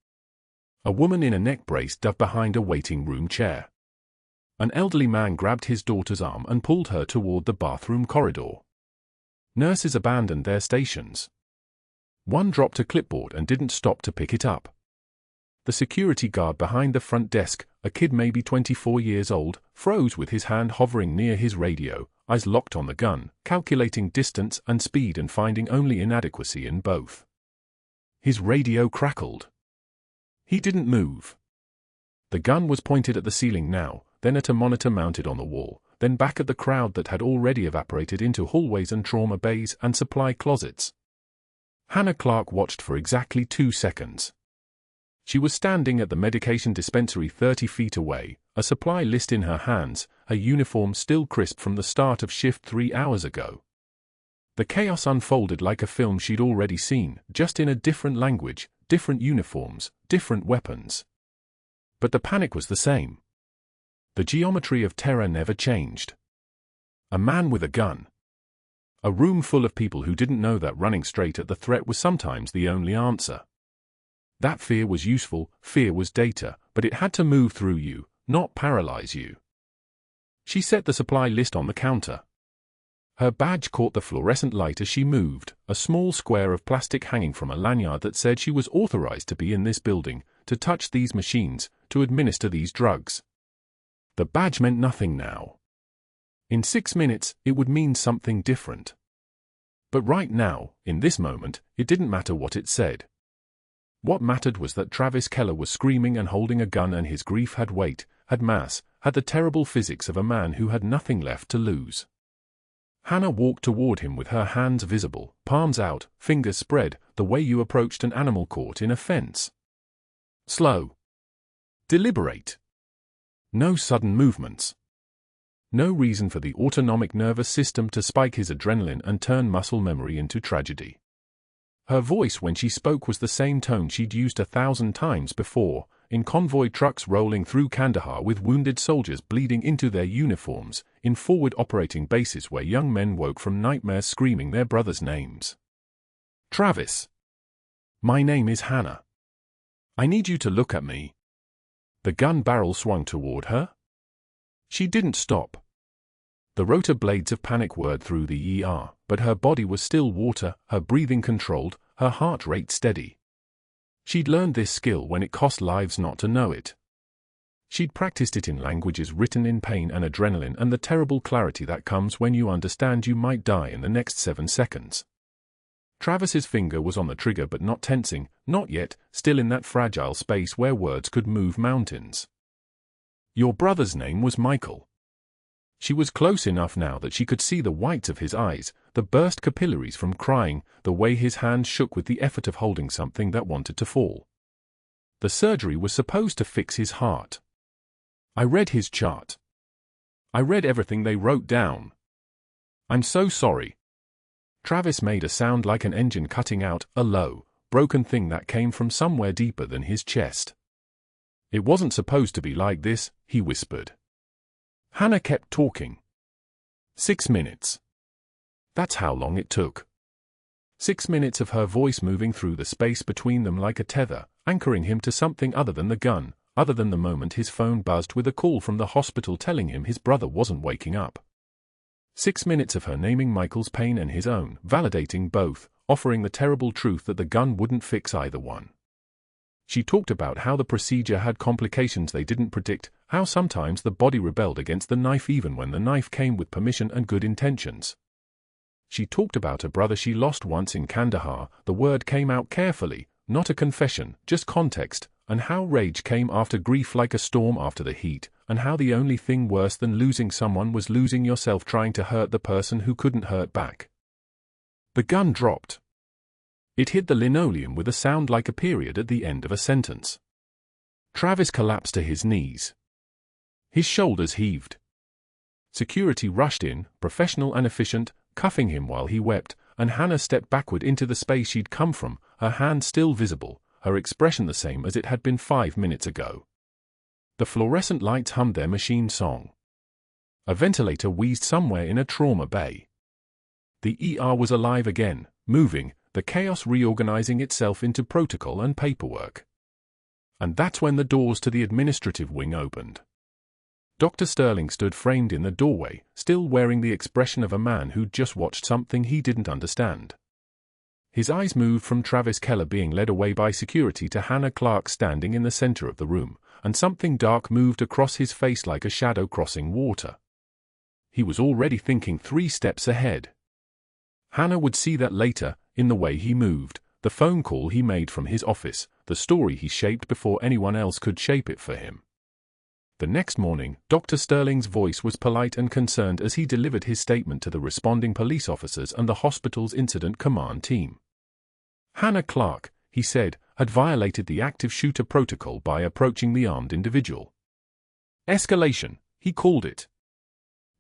A woman in a neck brace dove behind a waiting room chair. An elderly man grabbed his daughter's arm and pulled her toward the bathroom corridor. Nurses abandoned their stations. One dropped a clipboard and didn't stop to pick it up. The security guard behind the front desk, a kid maybe 24 years old, froze with his hand hovering near his radio, eyes locked on the gun, calculating distance and speed and finding only inadequacy in both. His radio crackled. He didn't move. The gun was pointed at the ceiling now, then at a monitor mounted on the wall, then back at the crowd that had already evaporated into hallways and trauma bays and supply closets. Hannah Clarke watched for exactly 2 seconds. She was standing at the medication dispensary 30 feet away, a supply list in her hands, her uniform still crisp from the start of shift 3 hours ago. The chaos unfolded like a film she'd already seen, just in a different language, different uniforms, different weapons. But the panic was the same. The geometry of terror never changed. A man with a gun. A room full of people who didn't know that running straight at the threat was sometimes the only answer. That fear was useful, fear was data, but it had to move through you, not paralyze you. She set the supply list on the counter. Her badge caught the fluorescent light as she moved, a small square of plastic hanging from a lanyard that said she was authorized to be in this building, to touch these machines, to administer these drugs. The badge meant nothing now. In 6 minutes, it would mean something different. But right now, in this moment, it didn't matter what it said. What mattered was that Travis Keller was screaming and holding a gun and his grief had weight, had mass, had the terrible physics of a man who had nothing left to lose. Hannah walked toward him with her hands visible, palms out, fingers spread, the way you approached an animal caught in a fence. Slow. Deliberate. No sudden movements. No reason for the autonomic nervous system to spike his adrenaline and turn muscle memory into tragedy. Her voice when she spoke was the same tone she'd used 1,000 times before, in convoy trucks rolling through Kandahar with wounded soldiers bleeding into their uniforms, in forward operating bases where young men woke from nightmares screaming their brothers' names. Travis. My name is Hannah. I need you to look at me. The gun barrel swung toward her. She didn't stop. The rotor blades of panic whirred through the ER, but her body was still water, her breathing controlled, her heart rate steady. She'd learned this skill when it cost lives not to know it. She'd practiced it in languages written in pain and adrenaline and the terrible clarity that comes when you understand you might die in the next 7 seconds. Travis's finger was on the trigger but not tensing, not yet, still in that fragile space where words could move mountains. Your brother's name was Michael. She was close enough now that she could see the whites of his eyes, the burst capillaries from crying, the way his hand shook with the effort of holding something that wanted to fall. The surgery was supposed to fix his heart. I read his chart. I read everything they wrote down. I'm so sorry. Travis made a sound like an engine cutting out, a low, broken thing that came from somewhere deeper than his chest. It wasn't supposed to be like this, he whispered. Hannah kept talking. 6 minutes. That's how long it took. 6 minutes of her voice moving through the space between them like a tether, anchoring him to something other than the gun, other than the moment his phone buzzed with a call from the hospital telling him his brother wasn't waking up. 6 minutes of her naming Michael's pain and his own, validating both, offering the terrible truth that the gun wouldn't fix either one. She talked about how the procedure had complications they didn't predict, how sometimes the body rebelled against the knife even when the knife came with permission and good intentions. She talked about a brother she lost once in Kandahar, the word came out carefully, not a confession, just context, and how rage came after grief like a storm after the heat, and how the only thing worse than losing someone was losing yourself trying to hurt the person who couldn't hurt back. The gun dropped. It hit the linoleum with a sound like a period at the end of a sentence. Travis collapsed to his knees. His shoulders heaved. Security rushed in, professional and efficient, cuffing him while he wept, and Hannah stepped backward into the space she'd come from, her hand still visible, her expression the same as it had been 5 minutes ago. The fluorescent lights hummed their machine song. A ventilator wheezed somewhere in a trauma bay. The ER was alive again, moving, the chaos reorganizing itself into protocol and paperwork. And that's when the doors to the administrative wing opened. Dr. Sterling stood framed in the doorway, still wearing the expression of a man who'd just watched something he didn't understand. His eyes moved from Travis Keller being led away by security to Hannah Clarke standing in the center of the room, and something dark moved across his face like a shadow crossing water. He was already thinking 3 steps ahead. Hannah would see that later, in the way he moved, the phone call he made from his office, the story he shaped before anyone else could shape it for him. The next morning, Dr. Sterling's voice was polite and concerned as he delivered his statement to the responding police officers and the hospital's incident command team. Hannah Clarke, he said, had violated the active shooter protocol by approaching the armed individual. Escalation, he called it.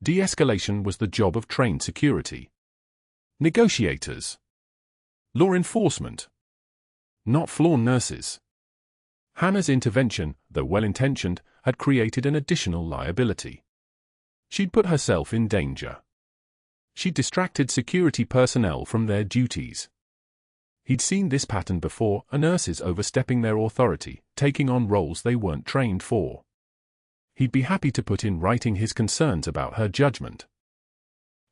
De-escalation was the job of trained security. Negotiators. Law enforcement. Not floor nurses. Hannah's intervention, though well-intentioned, had created an additional liability. She'd put herself in danger. She'd distracted security personnel from their duties. He'd seen this pattern before, nurses overstepping their authority, taking on roles they weren't trained for. He'd be happy to put in writing his concerns about her judgment.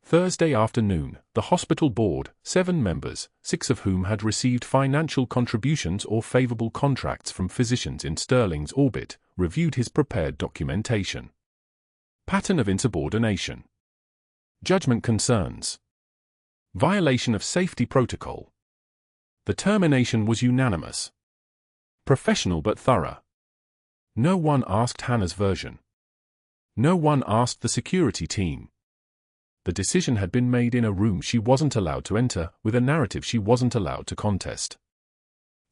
Thursday afternoon, the hospital board, 7 members, 6 of whom had received financial contributions or favorable contracts from physicians in Sterling's orbit, reviewed his prepared documentation. Pattern of insubordination. Judgment concerns. Violation of safety protocol. The termination was unanimous. Professional but thorough. No one asked Hannah's version. No one asked the security team. The decision had been made in a room she wasn't allowed to enter, with a narrative she wasn't allowed to contest.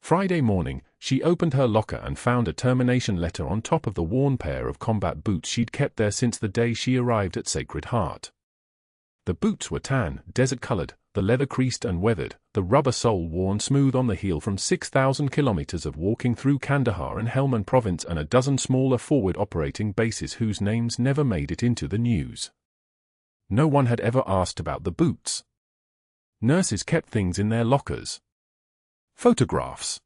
Friday morning, she opened her locker and found a termination letter on top of the worn pair of combat boots she'd kept there since the day she arrived at Sacred Heart. The boots were tan, desert-colored, the leather creased and weathered, the rubber sole worn smooth on the heel from 6,000 kilometers of walking through Kandahar and Helmand province and a dozen smaller forward operating bases whose names never made it into the news. No one had ever asked about the boots. Nurses kept things in their lockers. Photographs.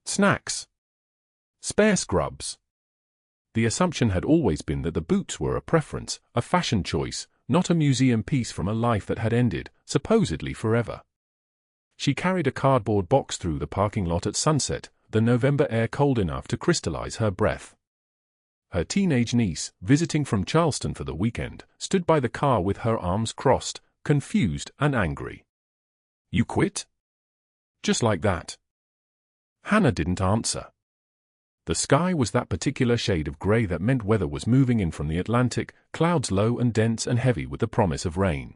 Snacks. Spare scrubs. The assumption had always been that the boots were a preference, a fashion choice, not a museum piece from a life that had ended, supposedly forever. She carried a cardboard box through the parking lot at sunset, the November air cold enough to crystallize her breath. Her teenage niece, visiting from Charleston for the weekend, stood by the car with her arms crossed, confused and angry. "You quit?" Just like that. Hannah didn't answer. The sky was that particular shade of gray that meant weather was moving in from the Atlantic, clouds low and dense and heavy with the promise of rain.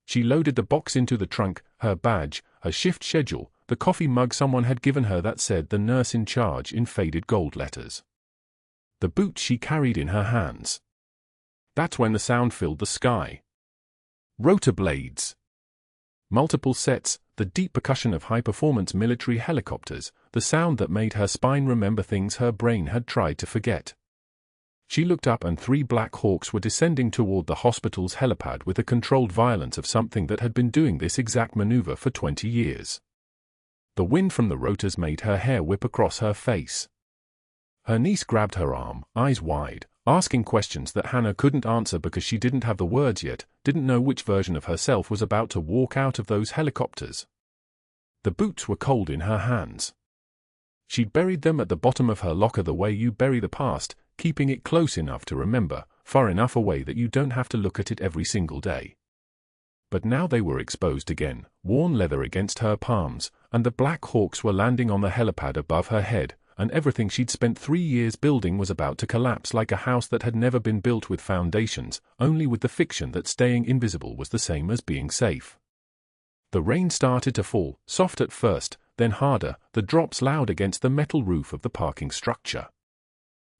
She loaded the box into the trunk, her badge, her shift schedule, the coffee mug someone had given her that said the nurse in charge in faded gold letters. the boots she carried in her hands. That's when the sound filled the sky. Rotor blades. Multiple sets, the deep percussion of high-performance military helicopters, the sound that made her spine remember things her brain had tried to forget. She looked up and 3 Black Hawks were descending toward the hospital's helipad with the controlled violence of something that had been doing this exact maneuver for 20 years. The wind from the rotors made her hair whip across her face. Her niece grabbed her arm, eyes wide, asking questions that Hannah couldn't answer because she didn't have the words yet, didn't know which version of herself was about to walk out of those helicopters. The boots were cold in her hands. She'd buried them at the bottom of her locker the way you bury the past, keeping it close enough to remember, far enough away that you don't have to look at it every single day. But now they were exposed again, worn leather against her palms, and the Black Hawks were landing on the helipad above her head, and everything she'd spent 3 years building was about to collapse like a house that had never been built with foundations, only with the fiction that staying invisible was the same as being safe. The rain started to fall, soft at first, then harder, the drops loud against the metal roof of the parking structure.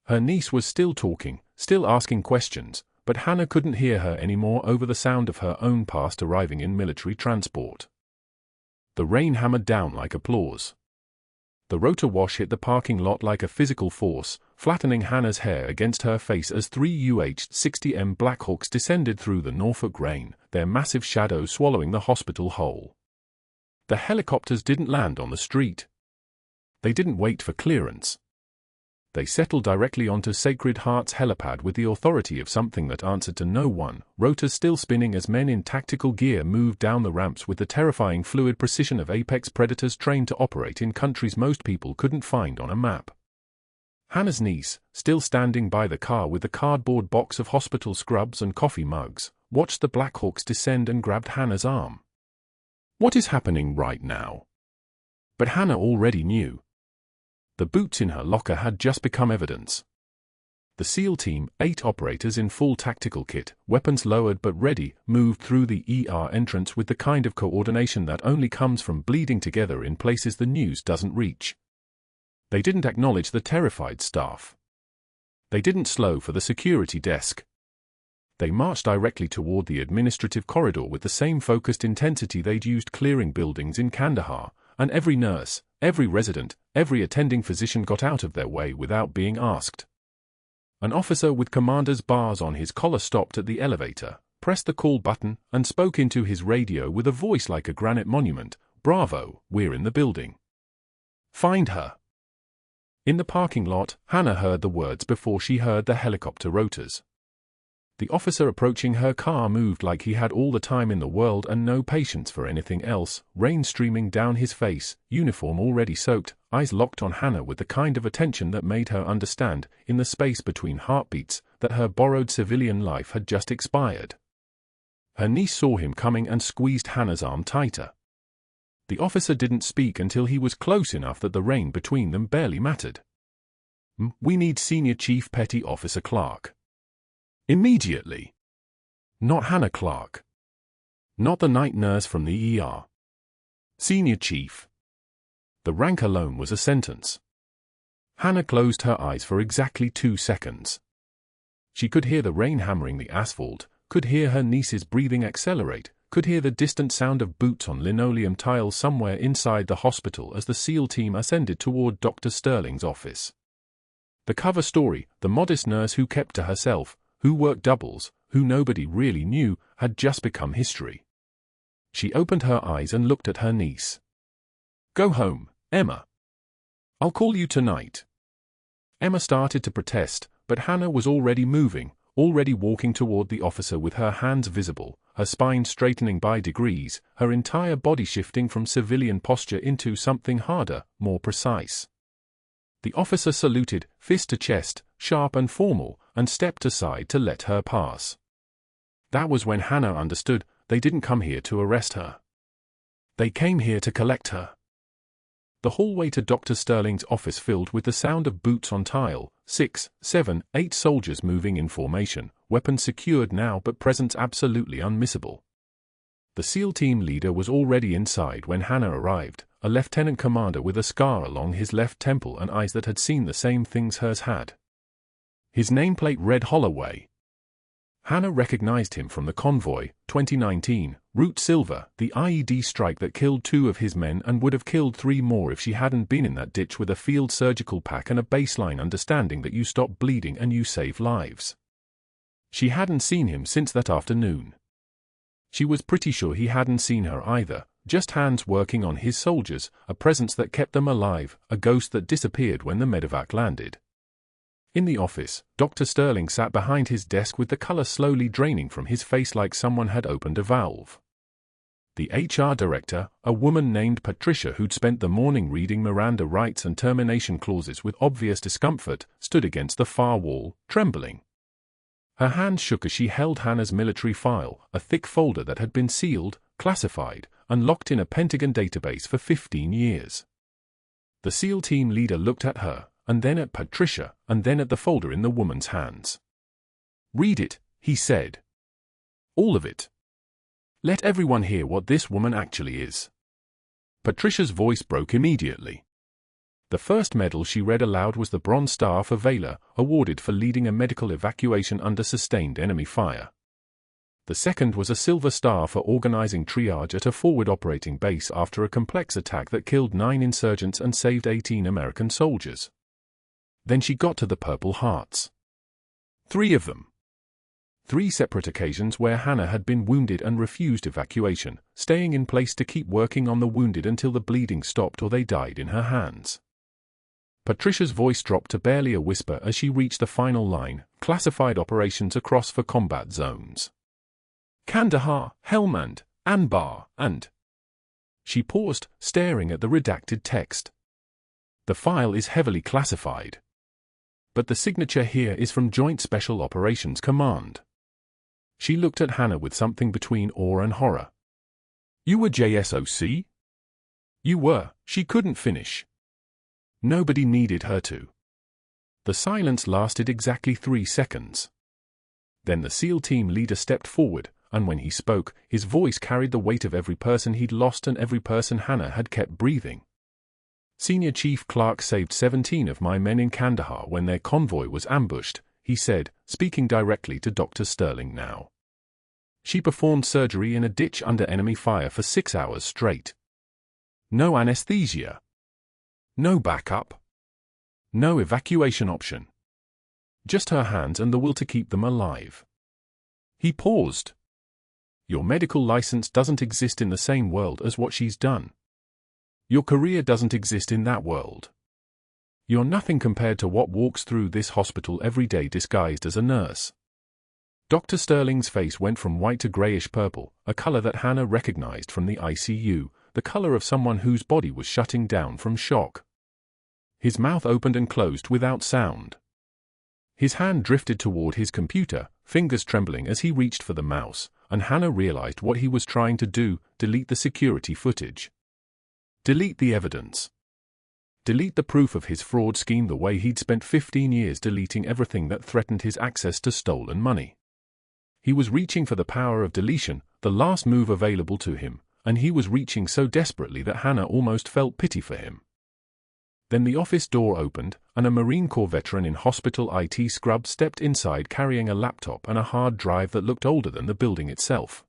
Her niece was still talking, still asking questions, but Hannah couldn't hear her anymore over the sound of her own past arriving in military transport. The rain hammered down like applause. The rotor wash hit the parking lot like a physical force, flattening Hannah's hair against her face as 3 UH-60M Black Hawks descended through the Norfolk rain, their massive shadows swallowing the hospital whole. The helicopters didn't land on the street. They didn't wait for clearance. They settled directly onto Sacred Heart's helipad with the authority of something that answered to no one, rotors still spinning as men in tactical gear moved down the ramps with the terrifying fluid precision of apex predators trained to operate in countries most people couldn't find on a map. Hannah's niece, still standing by the car with the cardboard box of hospital scrubs and coffee mugs, watched the Black Hawks descend and grabbed Hannah's arm. What is happening right now? But Hannah already knew. The boots in her locker had just become evidence. The SEAL team, 8 operators in full tactical kit, weapons lowered but ready, moved through the ER entrance with the kind of coordination that only comes from bleeding together in places the news doesn't reach. They didn't acknowledge the terrified staff. They didn't slow for the security desk. They marched directly toward the administrative corridor with the same focused intensity they'd used clearing buildings in Kandahar, and every nurse, every resident, every attending physician got out of their way without being asked. An officer with commander's bars on his collar stopped at the elevator, pressed the call button, and spoke into his radio with a voice like a granite monument. "Bravo, we're in the building. Find her." In the parking lot, Hannah heard the words before she heard the helicopter rotors. The officer approaching her car moved like he had all the time in the world and no patience for anything else, rain streaming down his face, uniform already soaked, eyes locked on Hannah with the kind of attention that made her understand, in the space between heartbeats, that her borrowed civilian life had just expired. Her niece saw him coming and squeezed Hannah's arm tighter. The officer didn't speak until he was close enough that the rain between them barely mattered. "We need Senior Chief Petty Officer Clarke. Immediately." Not Hannah Clarke. Not the night nurse from the ER. Senior Chief. The rank alone was a sentence. Hannah closed her eyes for exactly 2 seconds. She could hear the rain hammering the asphalt, could hear her niece's breathing accelerate, could hear the distant sound of boots on linoleum tiles somewhere inside the hospital as the SEAL team ascended toward Dr. Sterling's office. The cover story, the modest nurse who kept to herself, who worked doubles, who nobody really knew, had just become history. She opened her eyes and looked at her niece. "Go home, Emma. I'll call you tonight." Emma started to protest, but Hannah was already moving, already walking toward the officer with her hands visible, her spine straightening by degrees, her entire body shifting from civilian posture into something harder, more precise. The officer saluted, fist to chest, sharp and formal, and stepped aside to let her pass. That was when Hannah understood they didn't come here to arrest her. They came here to collect her. The hallway to Dr. Sterling's office filled with the sound of boots on tile, 6, 7, 8 soldiers moving in formation, weapons secured now but presence absolutely unmissable. The SEAL team leader was already inside when Hannah arrived, a lieutenant commander with a scar along his left temple and eyes that had seen the same things hers had. His nameplate read Holloway. Hannah recognized him from the Convoy, 2019, Route Silver, the IED strike that killed 2 of his men and would have killed 3 more if she hadn't been in that ditch with a field surgical pack and a baseline understanding that you stop bleeding and you save lives. She hadn't seen him since that afternoon. She was pretty sure he hadn't seen her either, just hands working on his soldiers, a presence that kept them alive, a ghost that disappeared when the medevac landed. In the office, Dr. Sterling sat behind his desk with the color slowly draining from his face like someone had opened a valve. The HR director, a woman named Patricia who'd spent the morning reading Miranda rights and termination clauses with obvious discomfort, stood against the far wall, trembling. Her hands shook as she held Hannah's military file, a thick folder that had been sealed, classified, and locked in a Pentagon database for 15 years. The SEAL team leader looked at her, and then at Patricia, and then at the folder in the woman's hands. "Read it," he said. "All of it. Let everyone hear what this woman actually is." Patricia's voice broke immediately. The first medal she read aloud was the Bronze Star for Valor, awarded for leading a medical evacuation under sustained enemy fire. The second was a Silver Star for organizing triage at a forward operating base after a complex attack that killed 9 insurgents and saved 18 American soldiers. Then she got to the Purple Hearts. 3 of them. 3 separate occasions where Hannah had been wounded and refused evacuation, staying in place to keep working on the wounded until the bleeding stopped or they died in her hands. Patricia's voice dropped to barely a whisper as she reached the final line, classified operations across for combat zones. Kandahar, Helmand, Anbar, and... She paused, staring at the redacted text. The file is heavily classified. But the signature here is from Joint Special Operations Command. She looked at Hannah with something between awe and horror. "You were JSOC?" "You were," she couldn't finish. Nobody needed her to. The silence lasted exactly 3 seconds. Then the SEAL team leader stepped forward, and when he spoke, his voice carried the weight of every person he'd lost and every person Hannah had kept breathing. "Senior Chief Clarke saved 17 of my men in Kandahar when their convoy was ambushed," he said, speaking directly to Dr. Sterling now. "She performed surgery in a ditch under enemy fire for 6 hours straight. No anesthesia. No backup. No evacuation option. Just her hands and the will to keep them alive." He paused. "Your medical license doesn't exist in the same world as what she's done. Your career doesn't exist in that world. You're nothing compared to what walks through this hospital every day disguised as a nurse." Dr. Sterling's face went from white to grayish-purple, a color that Hannah recognized from the ICU, the color of someone whose body was shutting down from shock. His mouth opened and closed without sound. His hand drifted toward his computer, fingers trembling as he reached for the mouse, and Hannah realized what he was trying to do: delete the security footage. Delete the evidence. Delete the proof of his fraud scheme the way he'd spent 15 years deleting everything that threatened his access to stolen money. He was reaching for the power of deletion, the last move available to him, and he was reaching so desperately that Hannah almost felt pity for him. Then the office door opened, and a Marine Corps veteran in hospital IT scrubs stepped inside carrying a laptop and a hard drive that looked older than the building itself.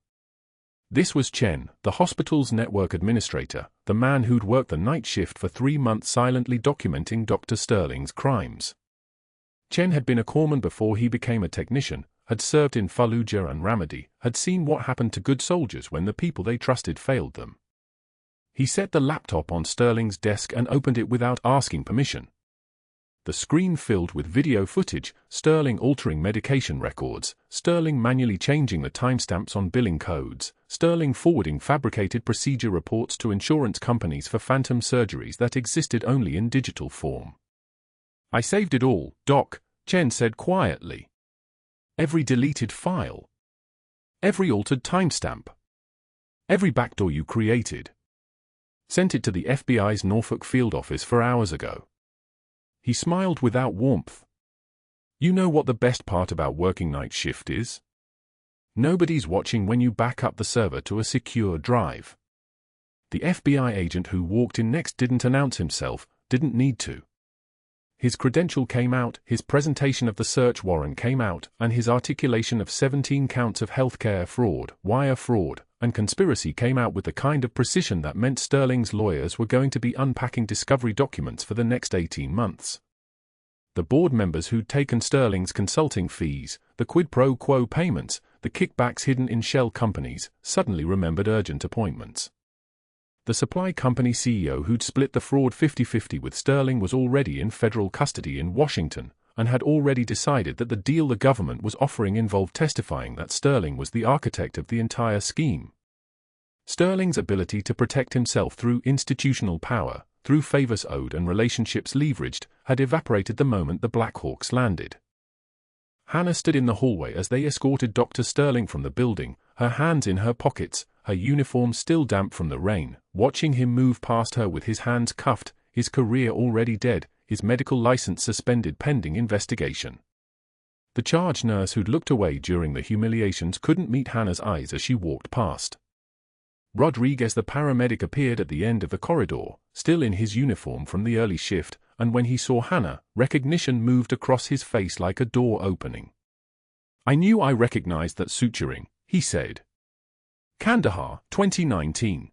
This was Chen, the hospital's network administrator, the man who'd worked the night shift for 3 months silently documenting Dr. Sterling's crimes. Chen had been a corpsman before he became a technician, had served in Fallujah and Ramadi, had seen what happened to good soldiers when the people they trusted failed them. He set the laptop on Sterling's desk and opened it without asking permission. The screen filled with video footage, Sterling altering medication records, Sterling manually changing the timestamps on billing codes, Sterling forwarding fabricated procedure reports to insurance companies for phantom surgeries that existed only in digital form. "I saved it all, Doc," Chen said quietly. "Every deleted file. Every altered timestamp. Every backdoor you created. Sent it to the FBI's Norfolk field office 4 hours ago." He smiled without warmth. "You know what the best part about working night shift is? Nobody's watching when you back up the server to a secure drive. The FBI agent who walked in next didn't announce himself, didn't need to. His credential came out, his presentation of the search warrant came out, and his articulation of 17 counts of healthcare fraud, wire fraud, and conspiracy came out with the kind of precision that meant Sterling's lawyers were going to be unpacking discovery documents for the next 18 months. The board members who'd taken Sterling's consulting fees, the quid pro quo payments, the kickbacks hidden in shell companies, suddenly remembered urgent appointments. The supply company CEO who'd split the fraud 50-50 with Sterling was already in federal custody in Washington, and had already decided that the deal the government was offering involved testifying that Sterling was the architect of the entire scheme. Sterling's ability to protect himself through institutional power, through favors owed and relationships leveraged, had evaporated the moment the Black Hawks landed. Hannah stood in the hallway as they escorted Dr. Sterling from the building, her hands in her pockets, her uniform still damp from the rain, watching him move past her with his hands cuffed, his career already dead, his medical license suspended pending investigation. The charge nurse who'd looked away during the humiliations couldn't meet Hannah's eyes as she walked past. Rodriguez the paramedic appeared at the end of the corridor, still in his uniform from the early shift, and when he saw Hannah, recognition moved across his face like a door opening. "I knew I recognized that suturing," he said. "Kandahar, 2019.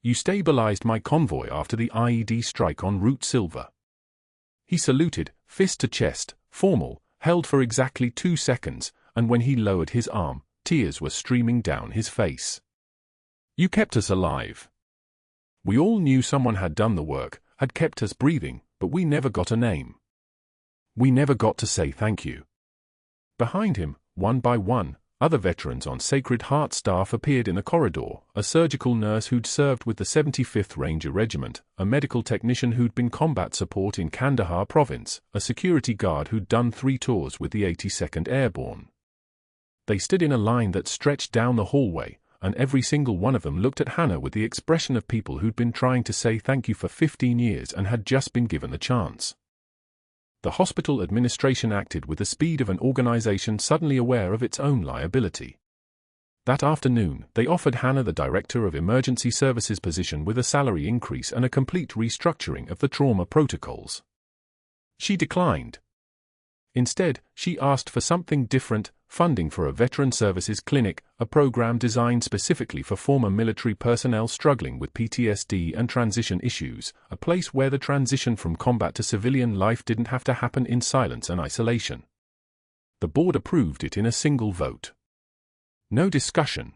You stabilized my convoy after the IED strike on Route Silver." He saluted, fist to chest, formal, held for exactly 2 seconds, and when he lowered his arm, tears were streaming down his face. "You kept us alive. We all knew someone had done the work, had kept us breathing, but we never got a name. We never got to say thank you." Behind him, one by one, other veterans on Sacred Heart staff appeared in the corridor, a surgical nurse who'd served with the 75th Ranger Regiment, a medical technician who'd been combat support in Kandahar province, a security guard who'd done 3 tours with the 82nd Airborne. They stood in a line that stretched down the hallway, and every single one of them looked at Hannah with the expression of people who'd been trying to say thank you for 15 years and had just been given the chance. The hospital administration acted with the speed of an organization suddenly aware of its own liability. That afternoon, they offered Hannah the Director of Emergency Services position with a salary increase and a complete restructuring of the trauma protocols. She declined. Instead, she asked for something different: funding for a veteran services clinic, a program designed specifically for former military personnel struggling with PTSD and transition issues, a place where the transition from combat to civilian life didn't have to happen in silence and isolation. The board approved it in a single vote. No discussion.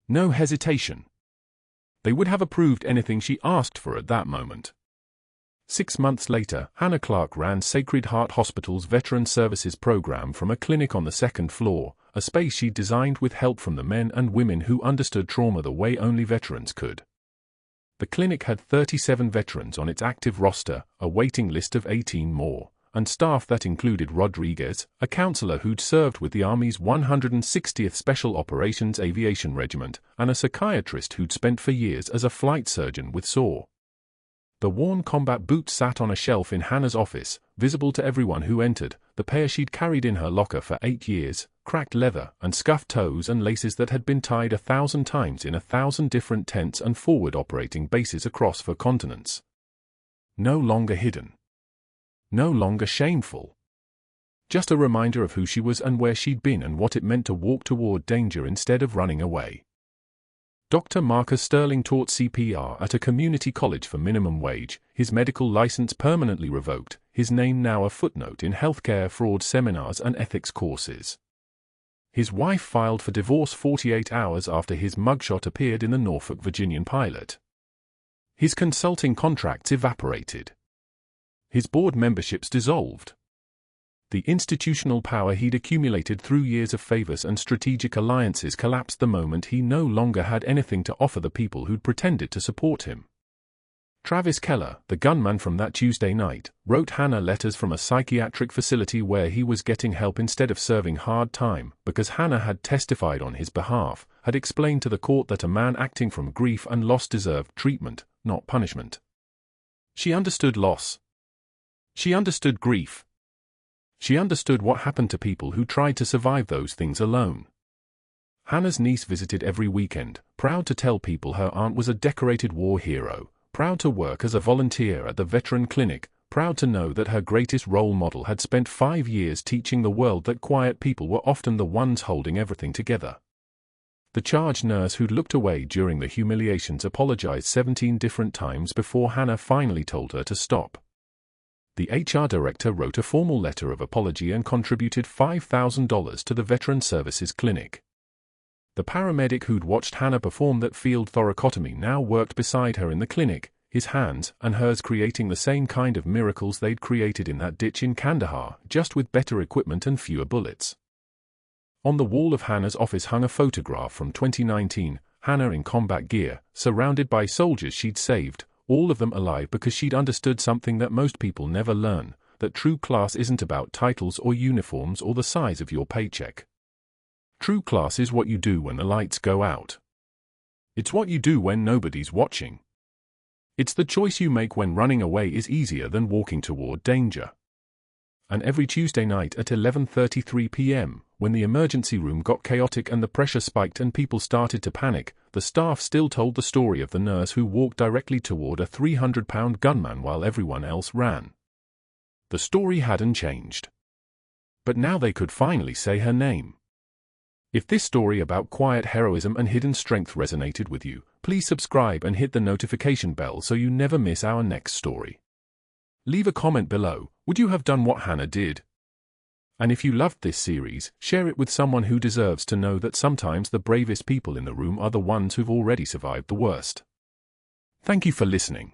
No hesitation. They would have approved anything she asked for at that moment. 6 months later, Hannah Clarke ran Sacred Heart Hospital's Veteran Services program from a clinic on the 2nd floor, a space she'd designed with help from the men and women who understood trauma the way only veterans could. The clinic had 37 veterans on its active roster, a waiting list of 18 more, and staff that included Rodriguez, a counselor who'd served with the Army's 160th Special Operations Aviation Regiment, and a psychiatrist who'd spent for years as a flight surgeon with SAW. The worn combat boots sat on a shelf in Hannah's office, visible to everyone who entered, the pair she'd carried in her locker for 8 years, cracked leather and scuffed toes and laces that had been tied 1,000 times in 1,000 different tents and forward operating bases across 4 continents. No longer hidden. No longer shameful. Just a reminder of who she was and where she'd been and what it meant to walk toward danger instead of running away. Dr. Marcus Sterling taught CPR at a community college for minimum wage, his medical license permanently revoked, his name now a footnote in healthcare fraud seminars and ethics courses. His wife filed for divorce 48 hours after his mugshot appeared in the Norfolk Virginian Pilot. His consulting contracts evaporated. His board memberships dissolved. The institutional power he'd accumulated through years of favors and strategic alliances collapsed the moment he no longer had anything to offer the people who'd pretended to support him. Travis Keller, the gunman from that Tuesday night, wrote Hannah letters from a psychiatric facility where he was getting help instead of serving hard time, because Hannah had testified on his behalf, had explained to the court that a man acting from grief and loss deserved treatment, not punishment. She understood loss. She understood grief. She understood what happened to people who tried to survive those things alone. Hannah's niece visited every weekend, proud to tell people her aunt was a decorated war hero, proud to work as a volunteer at the veteran clinic, proud to know that her greatest role model had spent 5 years teaching the world that quiet people were often the ones holding everything together. The charge nurse who'd looked away during the humiliations apologized 17 different times before Hannah finally told her to stop. The HR director wrote a formal letter of apology and contributed $5,000 to the Veteran Services Clinic. The paramedic who'd watched Hannah perform that field thoracotomy now worked beside her in the clinic, his hands and hers creating the same kind of miracles they'd created in that ditch in Kandahar, just with better equipment and fewer bullets. On the wall of Hannah's office hung a photograph from 2019, Hannah in combat gear, surrounded by soldiers she'd saved, all of them alive because she'd understood something that most people never learn, that true class isn't about titles or uniforms or the size of your paycheck. True class is what you do when the lights go out. It's what you do when nobody's watching. It's the choice you make when running away is easier than walking toward danger. And every Tuesday night at 11:33 p.m., when the emergency room got chaotic and the pressure spiked and people started to panic, the staff still told the story of the nurse who walked directly toward a 300-pound gunman while everyone else ran. The story hadn't changed. But now they could finally say her name. If this story about quiet heroism and hidden strength resonated with you, please subscribe and hit the notification bell so you never miss our next story. Leave a comment below, would you have done what Hannah did? And if you loved this series, share it with someone who deserves to know that sometimes the bravest people in the room are the ones who've already survived the worst. Thank you for listening.